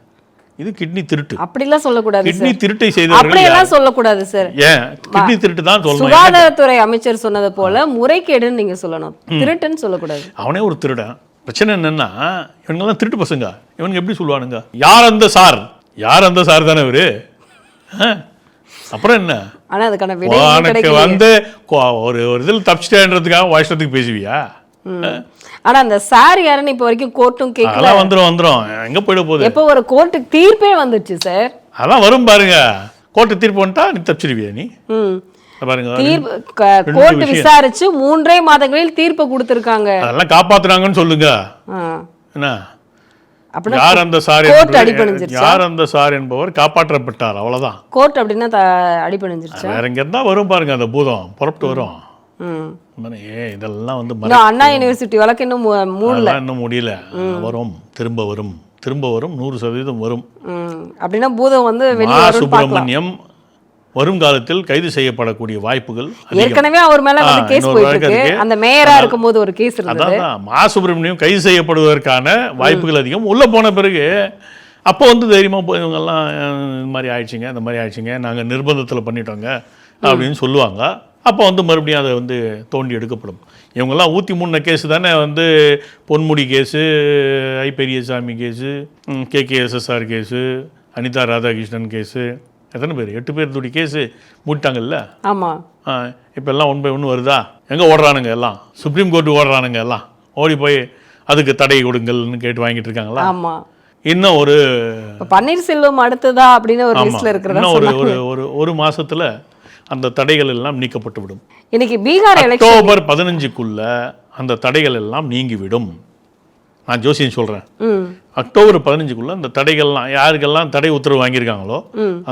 இது கிட்னி திருட்டு.
அப்படிலாம் சொல்லக்கூடாது.
கிட்னி திருட்டை செய்தவர்கள்
அப்படியெல்லாம் சொல்லக்கூடாது சார்.
ஏன் கிட்னி திருட்டு தான் சொல்லணும்?
சுகாதாரத்துறை அமைச்சர் சொன்னது போல முறைகேடுன்னு நீங்க சொல்லணும், திருட்டுன்னு சொல்லக்கூடாது.
அவனே ஒரு திருடன். பிரச்சனை என்னன்னா இவங்கெல்லாம் திருட்டு பசங்க. இவனுங்க எப்படி சொல்லுவானுங்க? யார் அந்த சார் தானே இவரு? அப்புறம் என்ன?
ஆனா அதுக்கான
வந்து ஒரு இதில் தப்பிச்சிட்டேன்றதுக்காக வருஷத்துக்கு பேசுவியா?
ஆனா அந்த சார் யாருன்னு இப்ப வரைக்கும் கோர்ட்டும் கேட்கல.
வந்துரும் எங்க போயிட போகுது?
எப்போ ஒரு கோர்ட்டுக்கு தீர்ப்பே வந்துச்சு சார்.
அதான் வரும் பாருங்க. கோர்ட்டு தீர்ப்பு வந்துட்டா நீ தப்பிச்சிருவியா? நீ
கோர்ட் விசாரிச்சு 3 மாதங்களில் தீர்ப்பு கொடுத்திருக்காங்க.
அதெல்லாம் காப்பாத்துறாங்கன்னு சொல்லுங்க. என்ன யார் அந்த சார்? யார் அந்த சார் என்பவர் காப்பாற்றப்பட்டார், அவ்வளவுதான்.
கோர்ட் அப்படின்னா அடிபணிஞ்சிருச்சு.
வேற எங்க இருந்தா வரும் பாருங்க, அந்த பூதம் புறப்பட்டு வரும். இதெல்லாம் வந்து
அண்ணா யுனிவர்சிட்டி வழக்கு இன்னும்
முடியல. வரும், திரும்ப வரும் 100% வரும்.
அப்படின்னா பூதம் வந்து
சுப்பிரமணியம் வருங்காலத்தில் கைது செய்யப்படக்கூடிய வாய்ப்புகள்
ஏற்கனவே அவர் மேல வந்து கேஸ் போயிட்டு இருக்கு. அந்த மேயரா இருக்கும்போது ஒரு கேஸ் இருந்தது.
மா சுப்பிரமணியம் கைது செய்யப்படுவதற்கான வாய்ப்புகள் அதிகம். உள்ள போன பிறகு அப்போ வந்து தைரியமா இவங்கெல்லாம் இந்த மாதிரி ஆயிடுச்சுங்க, நாங்கள் நிர்பந்தத்தில் பண்ணிட்டோங்க அப்படின்னு சொல்லுவாங்க. அப்போ வந்து மறுபடியும் அதை வந்து தோண்டி எடுக்கப்படும். இவங்கெல்லாம் ஊற்றி மூணு கேஸு தானே வந்து Ponmudi case, I Periyasamy case, KKSSR case, Anitha Radhakrishnan case, எத்தனை பேர் 8 பேர் துடி கேஸு மூட்டாங்கல்ல.
ஆமாம்.
இப்போ எல்லாம் 1 by 1 வருதா? எங்கே ஓடுறானுங்க எல்லாம்? சுப்ரீம் கோர்ட்டு ஓடுறானுங்க எல்லாம். ஓடி போய் அதுக்கு தடை கொடுங்கள்னு கேட்டு வாங்கிட்டு இருக்காங்களா?
ஆமாம்.
இன்னும் ஒரு
பன்னீர்செல்வம் அடுத்ததா அப்படின்னு ஒரு லிஸ்ட்ல இருக்கிறதா
இன்னும் ஒரு மாசத்துல அந்த தடைகள் எல்லாம் நீக்கப்பட்டுவிடும்.
இன்னைக்கு பீகார்
அக்டோபர் 15க்குள்ள அந்த தடைகள் எல்லாம் நீங்கிவிடும். நான் ஜோசியம் சொல்றேன். அக்டோபர் 15க்குள்ள அந்த தடைகள்லாம் யாருக்கெல்லாம் தடை உத்தரவு வாங்கியிருக்காங்களோ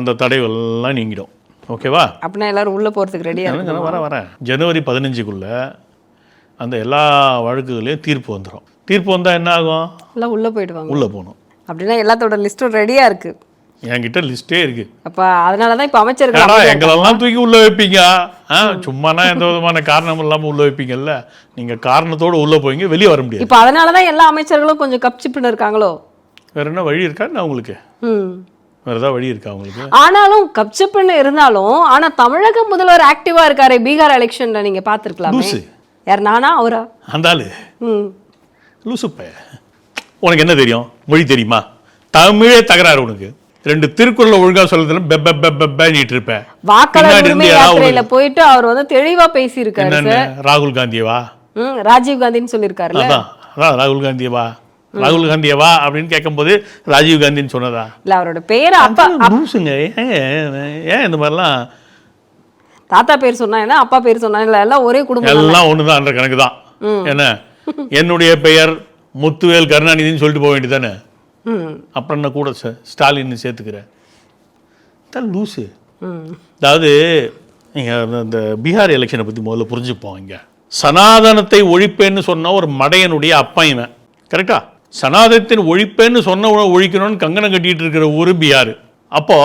அந்த தடைகள் எல்லாம் நீங்கிடும். ஓகேவா?
அப்படின்னா எல்லாரும் உள்ள போறதுக்கு ரெடியா
வர ஜனவரி 15க்குள்ள அந்த எல்லா வழக்குகளையும் தீர்ப்பு வந்துடும். தீர்ப்பு வந்தால் என்ன ஆகும்?
எல்லாம் உள்ள போயிடுவாங்க.
உள்ளே போகணும்.
அப்படின்னா எல்லாத்தோட லிஸ்ட்டும் ரெடியா இருக்கு.
என்கிட்ட லிஸ்டே இருக்கு.
அப்போ அதனால தான் இப்போ அமைச்சர்கள்
எங்களெல்லாம் தூக்கி உள்ளே வைப்பீங்க. சும்மானா எந்த விதமான காரணம் இல்லாமல் உள்ளே வைப்பீங்கல்ல. நீங்கள் காரணத்தோடு உள்ளே போவீங்க, வெளியே வர முடியாது.
இப்போ அதனால தான் எல்லா அமைச்சர்களும் கொஞ்சம் கப்சிப்புன்னு இருக்காங்களோ?
வேற என்ன வழி இருக்கா உங்களுக்கு? வேற ஏதாவது வழி இருக்கா உங்களுக்கு?
ஆனாலும் கப்சிப்புன்னு இருந்தாலும் ஆனால் தமிழக முதல்வர் ஆக்டிவா இருக்காரு பீகார் எலெக்ஷன்ல. நீங்க பார்த்துருக்கலாம். யார், நானா அவரா? அந்த ஆளு
லூசுப்ப. உனக்கு என்ன தெரியும்? மொழி தெரியுமா? தமிழே தகராறு உனக்கு. 2 திருக்குறள் ஒழுங்கா சொல்றதுல பெப்ப இருப்பேன்.
வாக்காளர் உரிமை யாத்திரையில போயிட்டு அவர் வந்து தெளிவா பேசி இருக்காரு.
ராகுல் காந்தியவா
ராஜீவ் காந்தின்னு சொல்லியிருக்காருல்ல.
அதான் ராகுல் காந்தியவா அப்படின்னு கேட்கும்போது ராஜீவ் காந்தின்னு சொன்னதா?
இல்ல, அவரோட பேரை அப்பா
லூசுங்க. ஏன் இந்த மாதிரிலாம்?
தாத்தா பேர் சொன்னா அப்பா பேர் சொன்னா எல்லாம் ஒரே குடும்பம்,
எல்லாம் ஒண்ணுதான் என்ற கணக்கு தான். என்ன, என்னுடைய பெயர் முத்துவேல் கருணாநிதினு சொல்லிட்டு போக வேண்டியதானே? அப்புறம் என்ன கூட ஸ்டாலின் சேர்த்துக்கிறேன்? லூசு. அதாவது நீங்கள் இந்த பீகார் எலெக்ஷனை பற்றி முதல்ல புரிஞ்சுப்போம். இங்கே சனாதனத்தை ஒழிப்பேன்னு சொன்ன ஒரு மடையனுடைய அப்பா இவன். கரெக்டா? சனாதனத்தின் ஒழிப்பேன்னு சொன்ன ஒழிக்கணும்னு கங்கணம் கட்டிட்டு இருக்கிற ஊர் பீகார். அப்போ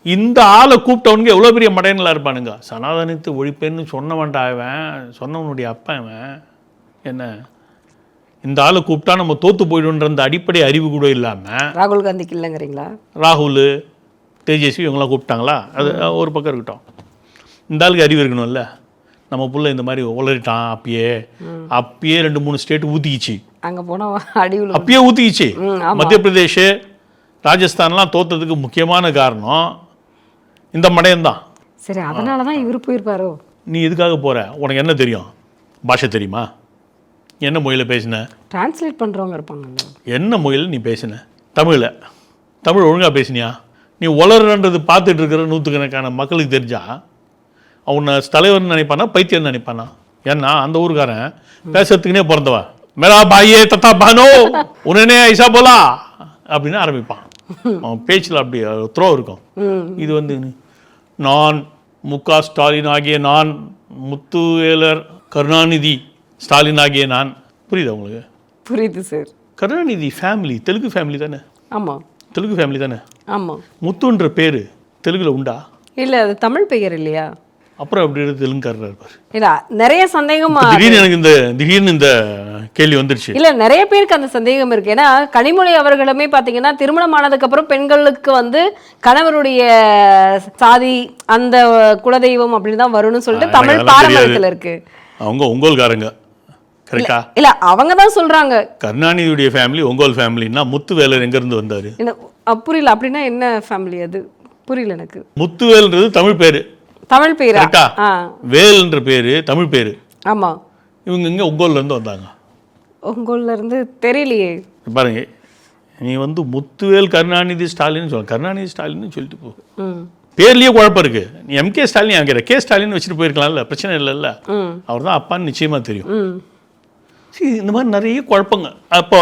இந்த ஆளை கூப்பிட்டவனுக்கு எவ்வளோ பெரிய மடையன்லாம் இருப்பானுங்க. சனாதனத்தை ஒழிப்பேன்னு சொன்னவன்டா இவன், சொன்னவனுடைய அப்பா இவன். என்ன, இந்த ஆளை கூப்பிட்டா நம்ம தோத்து போயிடுன்ற அந்த அடிப்படை அறிவு கூட இல்லாமல்
ராகுல் காந்திக்கு இல்லைங்கிறீங்களா?
ராகுல், தேஜஸ்வி இவங்களாம் கூப்பிட்டாங்களா? அது ஒரு பக்கம் இருக்கட்டும். இந்த ஆளுக்கு அறிவு இருக்கணும்ல. நம்ம புள்ள இந்த மாதிரி உளறிட்டான். அப்பயே 2-3 ஸ்டேட் ஊற்றிக்கிச்சு.
அங்கே போனால் அடிவில்
அப்பயே ஊற்றிக்கிச்சு. மத்திய பிரதேஷ், ராஜஸ்தான்லாம் தோத்ததுக்கு முக்கியமான காரணம் இந்த மடையன்தான்.
சரி, அதனால தான் இவர் போயிருப்பாரோ?
நீ எதுக்காக போகிற? உனக்கு என்ன தெரியும்? பாஷை தெரியுமா? என்ன மொழியில் பேசின?
டிரான்ஸ்லேட் பண்ணுறவங்க இருப்பாங்கல்ல. என்ன
மொழியில் நீ பேசின? தமிழ் ஒழுங்காக பேசினியா? நீ வளர்றது பார்த்துட்டு இருக்கிற நூற்றுக்கணக்கான மக்களுக்கு தெரிஞ்சா அவனை தலைவர்னு நினைப்பானா, பைத்தியம் நினைப்பானா? ஏன்னா அந்த ஊருக்காரன் பேசுறதுக்குனே பிறந்தவா. மேரா பாயே தத்தா பானோ உடனே ஐசா போலா அப்படின்னு ஆரம்பிப்பான். அவன் பேச்சில் அப்படி த்ரோ இருக்கும். இது வந்து நான் முக ஸ்டாலின் ஆகிய நான், முத்துவேலர் கருணாநிதி ஸ்டாலின் ஆகிய நான். புரியுதா உங்களுக்கு?
புரியுது sir.
Karunanidhi family Telugu family தானே?
ஆமாம்,
தெலுங்கு ஃபேமிலி தானே?
ஆமாம்.
முத்துன்ற பேர் தெலுங்குல உண்டா?
இல்லை, அது தமிழ் பெயர் இல்லையா?
அப்புறம் அப்படி தெலுங்குக்காரர் இருப்பார்.
இல்லை, நிறைய சந்தேகம்.
திடீர்னு இந்த கேள்வி வந்துருச்சு.
இல்லை, நிறைய பேருக்கு அந்த சந்தேகம் இருக்கு. ஏன்னா கனிமொழி அவர்களுமே பார்த்தீங்கன்னா திருமணம் ஆனதுக்கு அப்புறம் பெண்களுக்கு வந்து கணவருடைய சாதி அந்த குலதெய்வம் அப்படின்னு தான் வரும்னு சொல்லிட்டு தமிழ் பாரம்பரியத்தில் இருக்கு.
அவங்க உங்கோல்காரங்க. கரெக்டா?
இல்ல, அவங்க தான் சொல்றாங்க.
கருணாநிதியுடைய ஃபேமிலி உங்கோல் ஃபேமிலின்னா முத்துவேலர் எங்க இருந்து வந்தாரு?
புரியல. அப்படின்னா என்ன ஃபேமிலி அது? புரியல எனக்கு.
முத்துவேல்ன்றது தமிழ் பேரு.
தமிழ் பேரா?
வேல்ன்ற பேரு தமிழ் பேரு.
ஆமா.
இவங்க எங்க உங்கோல்ல இருந்து வந்தாங்க?
உங்கோல்ல இருந்து தெரியலையே.
பாருங்க, நீ வந்து முத்துவேல் கருணாநிதி ஸ்டாலின் சொல்ல, கருணாநிதி ஸ்டாலின் சொல்லிட்டு போ. பேர்லயே குழப்பம் இருக்கு. நீ MK ஸ்டாலின் ஆகிற கே ஸ்டாலின் வச்சுட்டு போயிருக்கலாம்ல, பிரச்சனை இல்லைல்ல. அவர் தான் அப்பான்னு நிச்சயமா தெரியும். இந்த மாதிரி நிறைய குழப்பங்க. அப்போ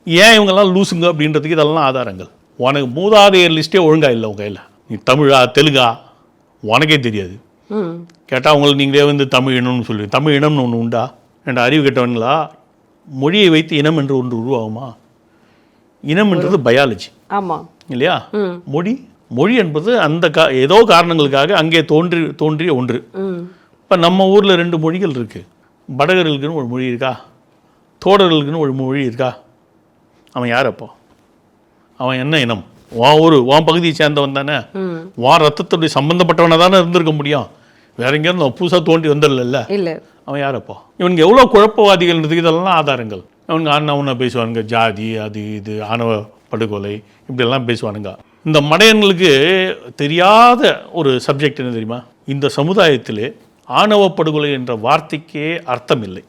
ஏன் இவங்கெல்லாம் லூசுங்க அப்படின்றதுக்கு இதெல்லாம் ஆதாரங்கள். உனக்கு மூதாதையர் லிஸ்ட்டே ஒழுங்கா இல்லை உங்க கையில். நீ தமிழா தெலுங்கா உனக்கே தெரியாது. கேட்டால் உங்களுக்கு நீங்களே வந்து தமிழ் இனம்னு சொல்லுவீங்க. தமிழ் இனம்னு ஒன்று உண்டா? என்ற அறிவு கேட்டவங்களா? மொழியை வைத்து இனம் என்று ஒன்று உருவாகுமா? இனம்ன்றது பயாலஜி.
ஆமாம்
இல்லையா? மொழி என்பது அந்த ஏதோ காரணங்களுக்காக அங்கே தோன்றிய ஒன்று. இப்போ நம்ம ஊரில் 2 மொழிகள் இருக்குது. படகர்களுக்குன்னு ஒரு மொழி இருக்கா? தோடர்களுக்குன்னு ஒரு மொழி இருக்கா? அவன் யார்? அப்போ அவன் என்ன இனம்? உன் பகுதியை சேர்ந்தவன் தானே? ரத்தத்துடைய சம்பந்தப்பட்டவனை தானே இருந்திருக்க முடியும். வேற எங்கேயாரும் அவன் புதுசாக தோண்டி வந்துடல.
இல்லை,
அவன் யாரப்போ? இவனுக்கு எவ்வளோ குழப்பவாதிகள்ன்றதுக்கு இதெல்லாம் ஆதாரங்கள். அவனுக்கு ஆணவனை பேசுவானுங்க, ஜாதி அது இது ஆணவ படுகொலை இப்படியெல்லாம் பேசுவானுங்க. இந்த மடையன்களுக்கு தெரியாத ஒரு சப்ஜெக்ட் என்ன தெரியுமா? இந்த சமுதாயத்திலே ஆணவ படுகொலை என்ற வார்த்தைக்கே அர்த்தம் இல்லை.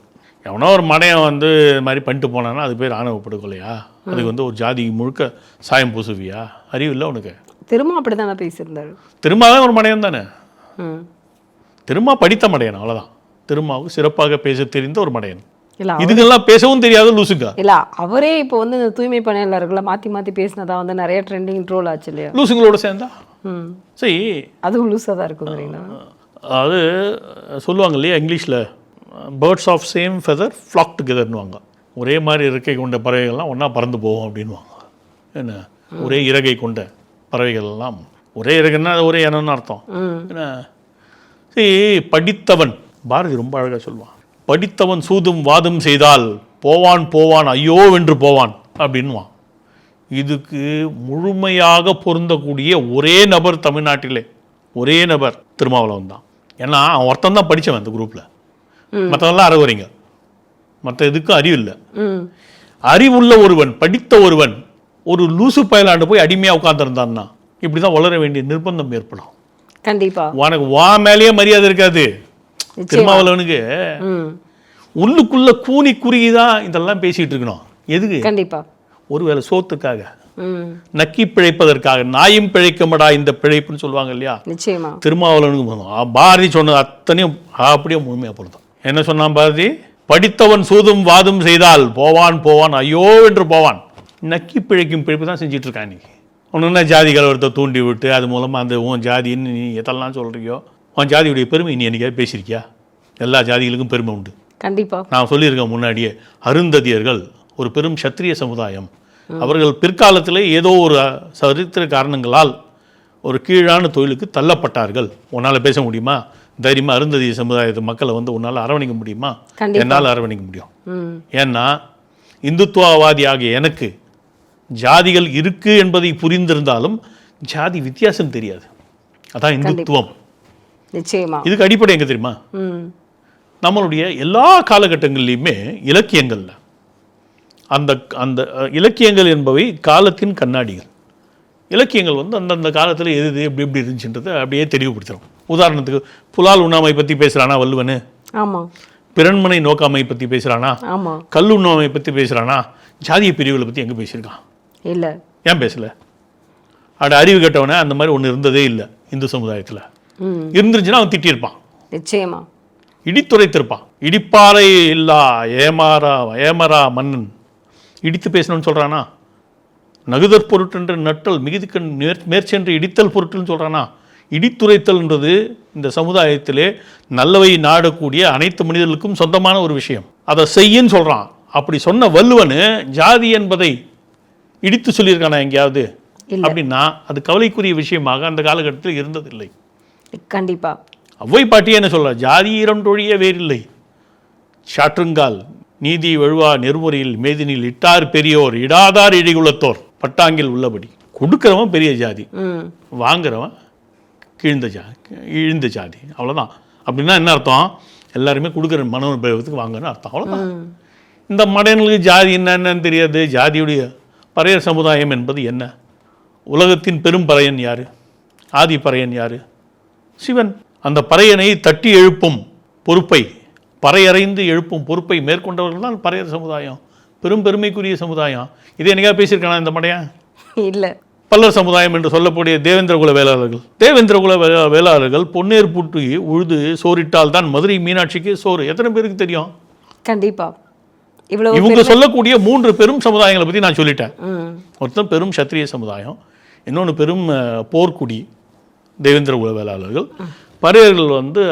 எவனோ ஒரு மடையன் வந்து இது மாதிரி பண்ணிட்டு போனான்னா அது பேர் ஆணவ படுகொலையா? அதுக்கு வந்து ஒரு ஜாதி முழுக்க சாயம் பூசுவியா? அறிவு இல்லை உனக்கு?
திரும்ப அப்படி தானே பேசியிருந்தாரு.
திருமாவே ஒரு மடையன் தானே. திருமா படித்த மடையன், அவ்வளோதான். திருமாவுக்கு சிறப்பாக பேச தெரிந்த ஒரு மடையன்.
இல்ல
இதுக்கெல்லாம் பேசவும் தெரியாத லூசுங்க.
இல்ல அவரே இப்போ வந்து இந்த தூய்மை பணியாளர்களை மாத்தி பேசினதா வந்து நிறைய ட்ரெண்டிங் ட்ரோல் ஆச்சு இல்லையா?
லூசுங்களோட சேர்ந்தா சரி,
அதுவும் லூஸாக தான் இருக்குங்கிறீங்களா?
அது சொல்லுவாங்க இல்லையா இங்கிலீஷில், birds of same feather flock டுகெதர்னுவாங்க. ஒரே மாதிரி இறக்கை கொண்ட பறவைகள்லாம் ஒன்றா பறந்து போகும் அப்படின்வாங்க. என்ன, ஒரே இறகை கொண்ட பறவைகள்லாம், ஒரே இறகுன்னா அது ஒரே இனம்னு அர்த்தம். என்ன, சரி, படித்தவன், பாரதி ரொம்ப அழகாக சொல்லுவான், படித்தவன் சூதும் வாதும் செய்தால் போவான் போவான் ஐயோ வென்று போவான் அப்படின்வான். இதுக்கு முழுமையாக பொருந்தக்கூடிய ஒரே நபர் தமிழ்நாட்டிலே, ஒரே நபர் திருமாவளவன் தான். ஏன்னா அவன் ஒருத்தன் தான் படித்தவன் அந்த குரூப்பில், மற்றவெல்லாம் அறகுறைங்க, மற்ற எதுக்கும் அறிவு இல்லை. அறிவுள்ள ஒருவன், படித்த ஒருவன் ஒரு லூசு பயலாண்டு போய் அடிமையாக உட்காந்துருந்தான்னா இப்படி தான் வளர வேண்டிய நிர்பந்தம் ஏற்படும்.
கண்டிப்பா
உனக்கு வா மேலேயே மரியாதை இருக்காது. திருமாவளவனுக்கு உள்ளுக்குள்ள கூனி குறுகிதான் இதெல்லாம் பேசிட்டு இருக்கணும். எதுக்கு?
கண்டிப்பா
ஒருவேளை சோத்துக்காக, நக்கி பிழைப்பதற்காக. நாயும் பிழைக்கமடா இந்த பிழைப்புன்னு சொல்லுவாங்க இல்லையா?
நிச்சயமா
திருமாவளவனுக்கு பாரதி சொன்னது அத்தனையும் அப்படியே முழுமையாக பொருத்தம். என்ன சொன்னான் பாரதி? படித்தவன் சூதும் வாதும் செய்தால் போவான் போவான் ஐயோ என்று போவான். நக்கி பிழைக்கும் பிழைப்பு தான் செஞ்சிட்டு இருக்கான் இன்னைக்கு. ஒன்று ஜாதி கலவரத்தை தூண்டி விட்டு அது மூலமாக அந்த உன் ஜாதின்னு நீ எதெல்லாம் சொல்கிறியோ, உன் ஜாதியுடைய பெருமை நீ என்னைக்காவது பேசியிருக்கியா? எல்லா ஜாதிகளுக்கும் பெருமை உண்டு.
கண்டிப்பா
நான் சொல்லியிருக்கேன் முன்னாடியே, அருந்ததியர்கள் ஒரு பெரும் சத்திரிய சமுதாயம். அவர்கள் பிற்காலத்தில் ஏதோ ஒரு சரித்திர காரணங்களால் ஒரு கீழான தொழிலுக்கு தள்ளப்பட்டார்கள். உன்னால் பேச முடியுமா? தைரியமாக அருந்ததிய சமுதாயத்து மக்களை வந்து உன்னால் அரவணைக்க முடியுமா? என்னால் அரவணைக்க முடியும். ஏன்னா இந்துத்துவவாதியாகிய எனக்கு ஜாதிகள் இருக்கு என்பதை புரிந்திருந்தாலும் ஜாதி வித்தியாசம் தெரியாது. அதான் இந்துத்துவம்.
நிச்சயமா
இதுக்கு அடிப்படை எங்க தெரியுமா? நம்மளுடைய எல்லா காலகட்டங்கள்லையுமே இலக்கியங்கள்ல அந்த அந்த இலக்கியங்கள் என்பவை காலத்தின் கண்ணாடிகள். இலக்கியங்கள் வந்து அந்தந்த காலத்தில் எது எது எப்படி எப்படி இருந்துச்சுன்றதை அப்படியே தெளிவுபடுத்துகிறோம். உதாரணத்துக்கு புலால் உண்ணாமை பற்றி பேசுகிறானா வள்ளுவனு?
ஆமாம்.
பிறன்மனை நோக்காமை பற்றி பேசுகிறானா?
ஆமாம்.
கல் உண்ணாமை பற்றி பேசுகிறானா? ஜாதிய பிரிவுகளை பற்றி எங்கே பேசியிருக்கான்?
இல்லை.
ஏன் பேசலை? அட அறிவு கட்டவனே, அந்த மாதிரி ஒன்று இருந்ததே இல்லை இந்து சமுதாயத்தில். இருந்துருச்சுன்னா அவன் திட்டியிருப்பான்.
நிச்சயமா
இடித்துரைத்திருப்பான். இடிப்பாறை இல்லா ஏமாறா மன்னன் இடித்து பேசணும்னு சொல்கிறானா? நகுதற் பொருட்டென்று நட்டல் மிகுதிக்கண் மேற்சென்று இடித்தல் பொருட்டுன்னு சொல்கிறானா? இடித்துரைத்தல்ன்றது இந்த சமுதாயத்திலே நல்லவை நாடக்கூடிய அனைத்து மனிதர்களுக்கும் சொந்தமான ஒரு விஷயம். அதை செய்யின்னு சொல்கிறான். அப்படி சொன்ன வள்ளுவனு ஜாதி என்பதை இடித்து சொல்லியிருக்கானா எங்கேயாவது? அப்படின்னா அது கவலைக்குரிய விஷயமாக அந்த காலகட்டத்தில் இருந்ததில்லை.
கண்டிப்பா.
அவ்வை பாட்டியே என்ன சொல்ற? ஜாதி இரண்டொழிய வேறில்லை, சாற்றுங்கால் நீதி வழுவா நெருமுறையில் மேதினில் இட்டார் பெரியோர் இடாதார் இழிகுலத்தோர் பட்டாங்கில் உள்ளபடி. கொடுக்கிறவன் பெரிய ஜாதி, வாங்குறவன் இழிந்த ஜாதி. அவ்வளோதான். அப்படின்னா என்ன அர்த்தம்? எல்லாருமே கொடுக்குற மனோபயத்துக்கு வாங்கன்னு அர்த்தம். அவ்வளோதான். இந்த மடையனுக்கு ஜாதி என்னன்னு தெரியாது. ஜாதியுடைய பறையர் சமுதாயம் என்பது என்ன? உலகத்தின் பெரும் பறையன் யாரு? ஆதி பறையன் யாரு? சிவன். அந்த பறையனை தட்டி எழுப்பும் பொறுப்பை, பறையறைந்து எழுப்பும் பொறுப்பை மேற்கொண்டவர்கள் தான் பறையர் சமுதாயம். பெரும் பெருமைக்குரிய சமுதாயம். இதை என்னைக்காவது பேசியிருக்கானா இந்த மடையன்? இல்லை. பல்லர் சமுதாயம் என்று சொல்லக்கூடிய தேவேந்திரகுல வேளாளர்கள் பொன்னேர் பூட்டி உழுது சோறிட்டால் தான் மதுரை மீனாட்சிக்கு சோறு. எத்தனை பேருக்கு தெரியும்? கண்டிப்பா. இவங்க சொல்லக்கூடிய 3 பெரும் சமுதாயங்களை பற்றி நான் சொல்லிட்டேன். ஒருத்தன் பெரும் சத்திரிய சமுதாயம், இன்னொன்று பெரும் போர்க்குடி தேவேந்திரகுல வேளாளர்கள். பறையர்கள் வந்து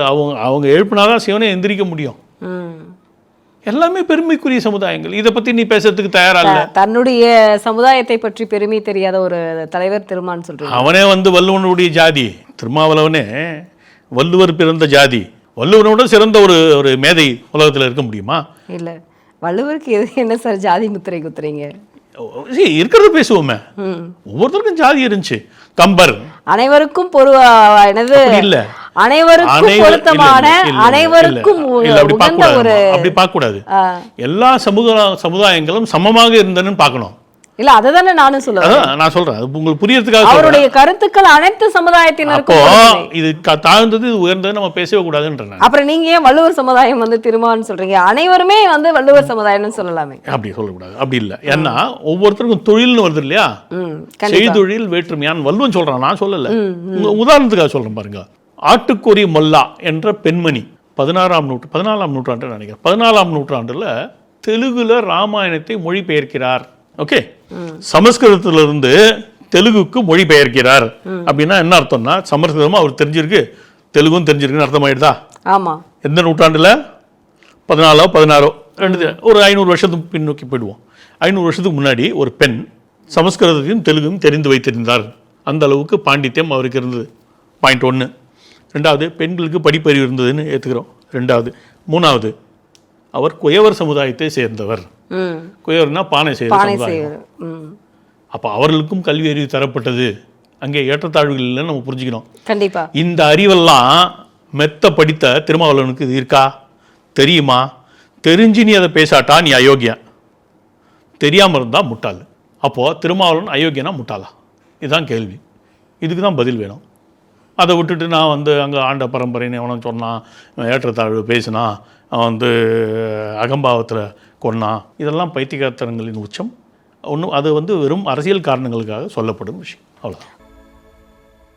அவங்க எழுப்பினாதான் சிவனை எந்திரிக்க முடியும். எல்லாமே பெருமைக்குரிய சமுதாயங்கள். இதை பற்றி நீ பேசுறதுக்கு தயாரா இல்லை. தன்னுடைய சமுதாயத்தை பற்றி பெருமை தெரியாத ஒரு தலைவர் திருமான்னு சொல்றேன். அவனே வந்து வள்ளுவனுடைய ஜாதி. திருமாவளவனே வள்ளுவர் பிறந்த ஜாதி. வள்ளுவனோட சிறந்த ஒரு மேதை உலகத்தில் இருக்க முடியுமா? இல்லை. வள்ளுவருக்கு எது என்ன சார் ஜாதி முத்திரை குத்துறீங்க? இருக்கிறத பேசுவோமே. ஒவ்வொருத்தருக்கும் ஜாதி இருந்துச்சு. கம்பர் அனைவருக்கும் இல்ல,
அனைவருக்கும் பொருத்தமான அனைவருக்கும் உகந்த ஒரு
அப்படி பார்க்க கூடாது. எல்லா சமுதாயங்களும் சமமாக இருந்தன்னு பார்க்கணும்.
இல்ல அததானே நானும் சொல்லுவேன்.
நான் சொல்றேன் அது உங்களுக்கு புரியறதுக்காக.
அவருடைய கருத்துக்கள் அனைத்து சமுதாயத்தினருக்கும்
இது தாழ்ந்தது இது உயர்ந்தது நம்ம பேசவே கூடாதுன்றேன்.
அப்புறம் நீங்க ஏன் வள்ளுவர் சமுதாயம் திருமான்னு சொல்றீங்க? அனைவருமே வள்ளுவர் சமுதாயம்னு சொல்லலாமே.
அப்படி சொல்லக்கூடாது. அப்படி இல்லை. ஏன்னா ஒவ்வொருத்தருக்கும் தொழில்னு வருது இல்லையா, செய்தொழில் வேற்றுமையான் வள்ளுவன் சொல்றான், நான் சொல்லல. உதாரணத்துக்காக சொல்றேன் பாருங்க. ஆட்டுக்கொரி மொல்லா என்ற பெண்மணி 14ஆம் நூற்றாண்டு நினைக்கிறேன். 14ஆம் நூற்றாண்டுல தெலுங்குல ராமாயணத்தை மொழிபெயர்க்கிறார். ஓகே, சமஸ்கிருதத்திலிருந்து தெலுங்குக்கு மொழி பெயர்க்கிறார். அப்படின்னா என்ன அர்த்தம்னா, சமஸ்கிருதமும் அவர் தெரிஞ்சிருக்கு, தெலுங்கும் தெரிஞ்சிருக்குன்னு அர்த்தமாயிடுதா?
ஆமா.
எந்த நூற்றாண்டுல? 14ஓ 16ஓ, ஒரு 500 வருஷத்துக்கு பின்னோக்கி போயிடுவோம். 500 வருஷத்துக்கு முன்னாடி ஒரு பெண் சமஸ்கிருதத்தையும் தெலுங்கும் தெரிந்து வைத்திருந்தார். அந்த அளவுக்கு பாண்டித்யம் அவருக்கு இருந்தது. பாயிண்ட் 1. 2வது, பெண்களுக்கு படிப்பறிவு இருந்ததுன்னு ஏற்றுக்கிறோம். 2வது. 3வது, அவர் குயவர் சமுதாயத்தை சேர்ந்தவர். குயவர்னா பானை செய்யற. அப்ப அவர்களுக்கும் கல்வி அறிவு தரப்பட்டது. அங்கே ஏற்றத்தாழ்வுகள் இல்லைன்னு நம்ம புரிஞ்சுக்கணும்.
கண்டிப்பா.
இந்த அறிவெல்லாம் மெத்த படித்த திருமாவளவனுக்கு இது இருக்கா? தெரியுமா? தெரிஞ்சு நீ அதை பேசாட்டா நீ அயோக்கியா, தெரியாம இருந்தா முட்டாள். அப்போ திருமாவளவன் அயோக்கியனா முட்டாளா? இதுதான் கேள்வி. இதுக்கு தான் பதில் வேணும். அதை விட்டுட்டு நான் அங்கே ஆண்ட பரம்பரைன்னு எவனும் சொன்னான், ஏற்றத்தாழ்வு பேசினா, அவன் அகம்பாவத்தில் கொன்னான், இதெல்லாம் பைத்தியக்காரத்தனங்களின் உச்சம். ஒன்றும் அது வெறும் அரசியல் காரணங்களுக்காக சொல்லப்படும் விஷயம். அவ்வளோதான்.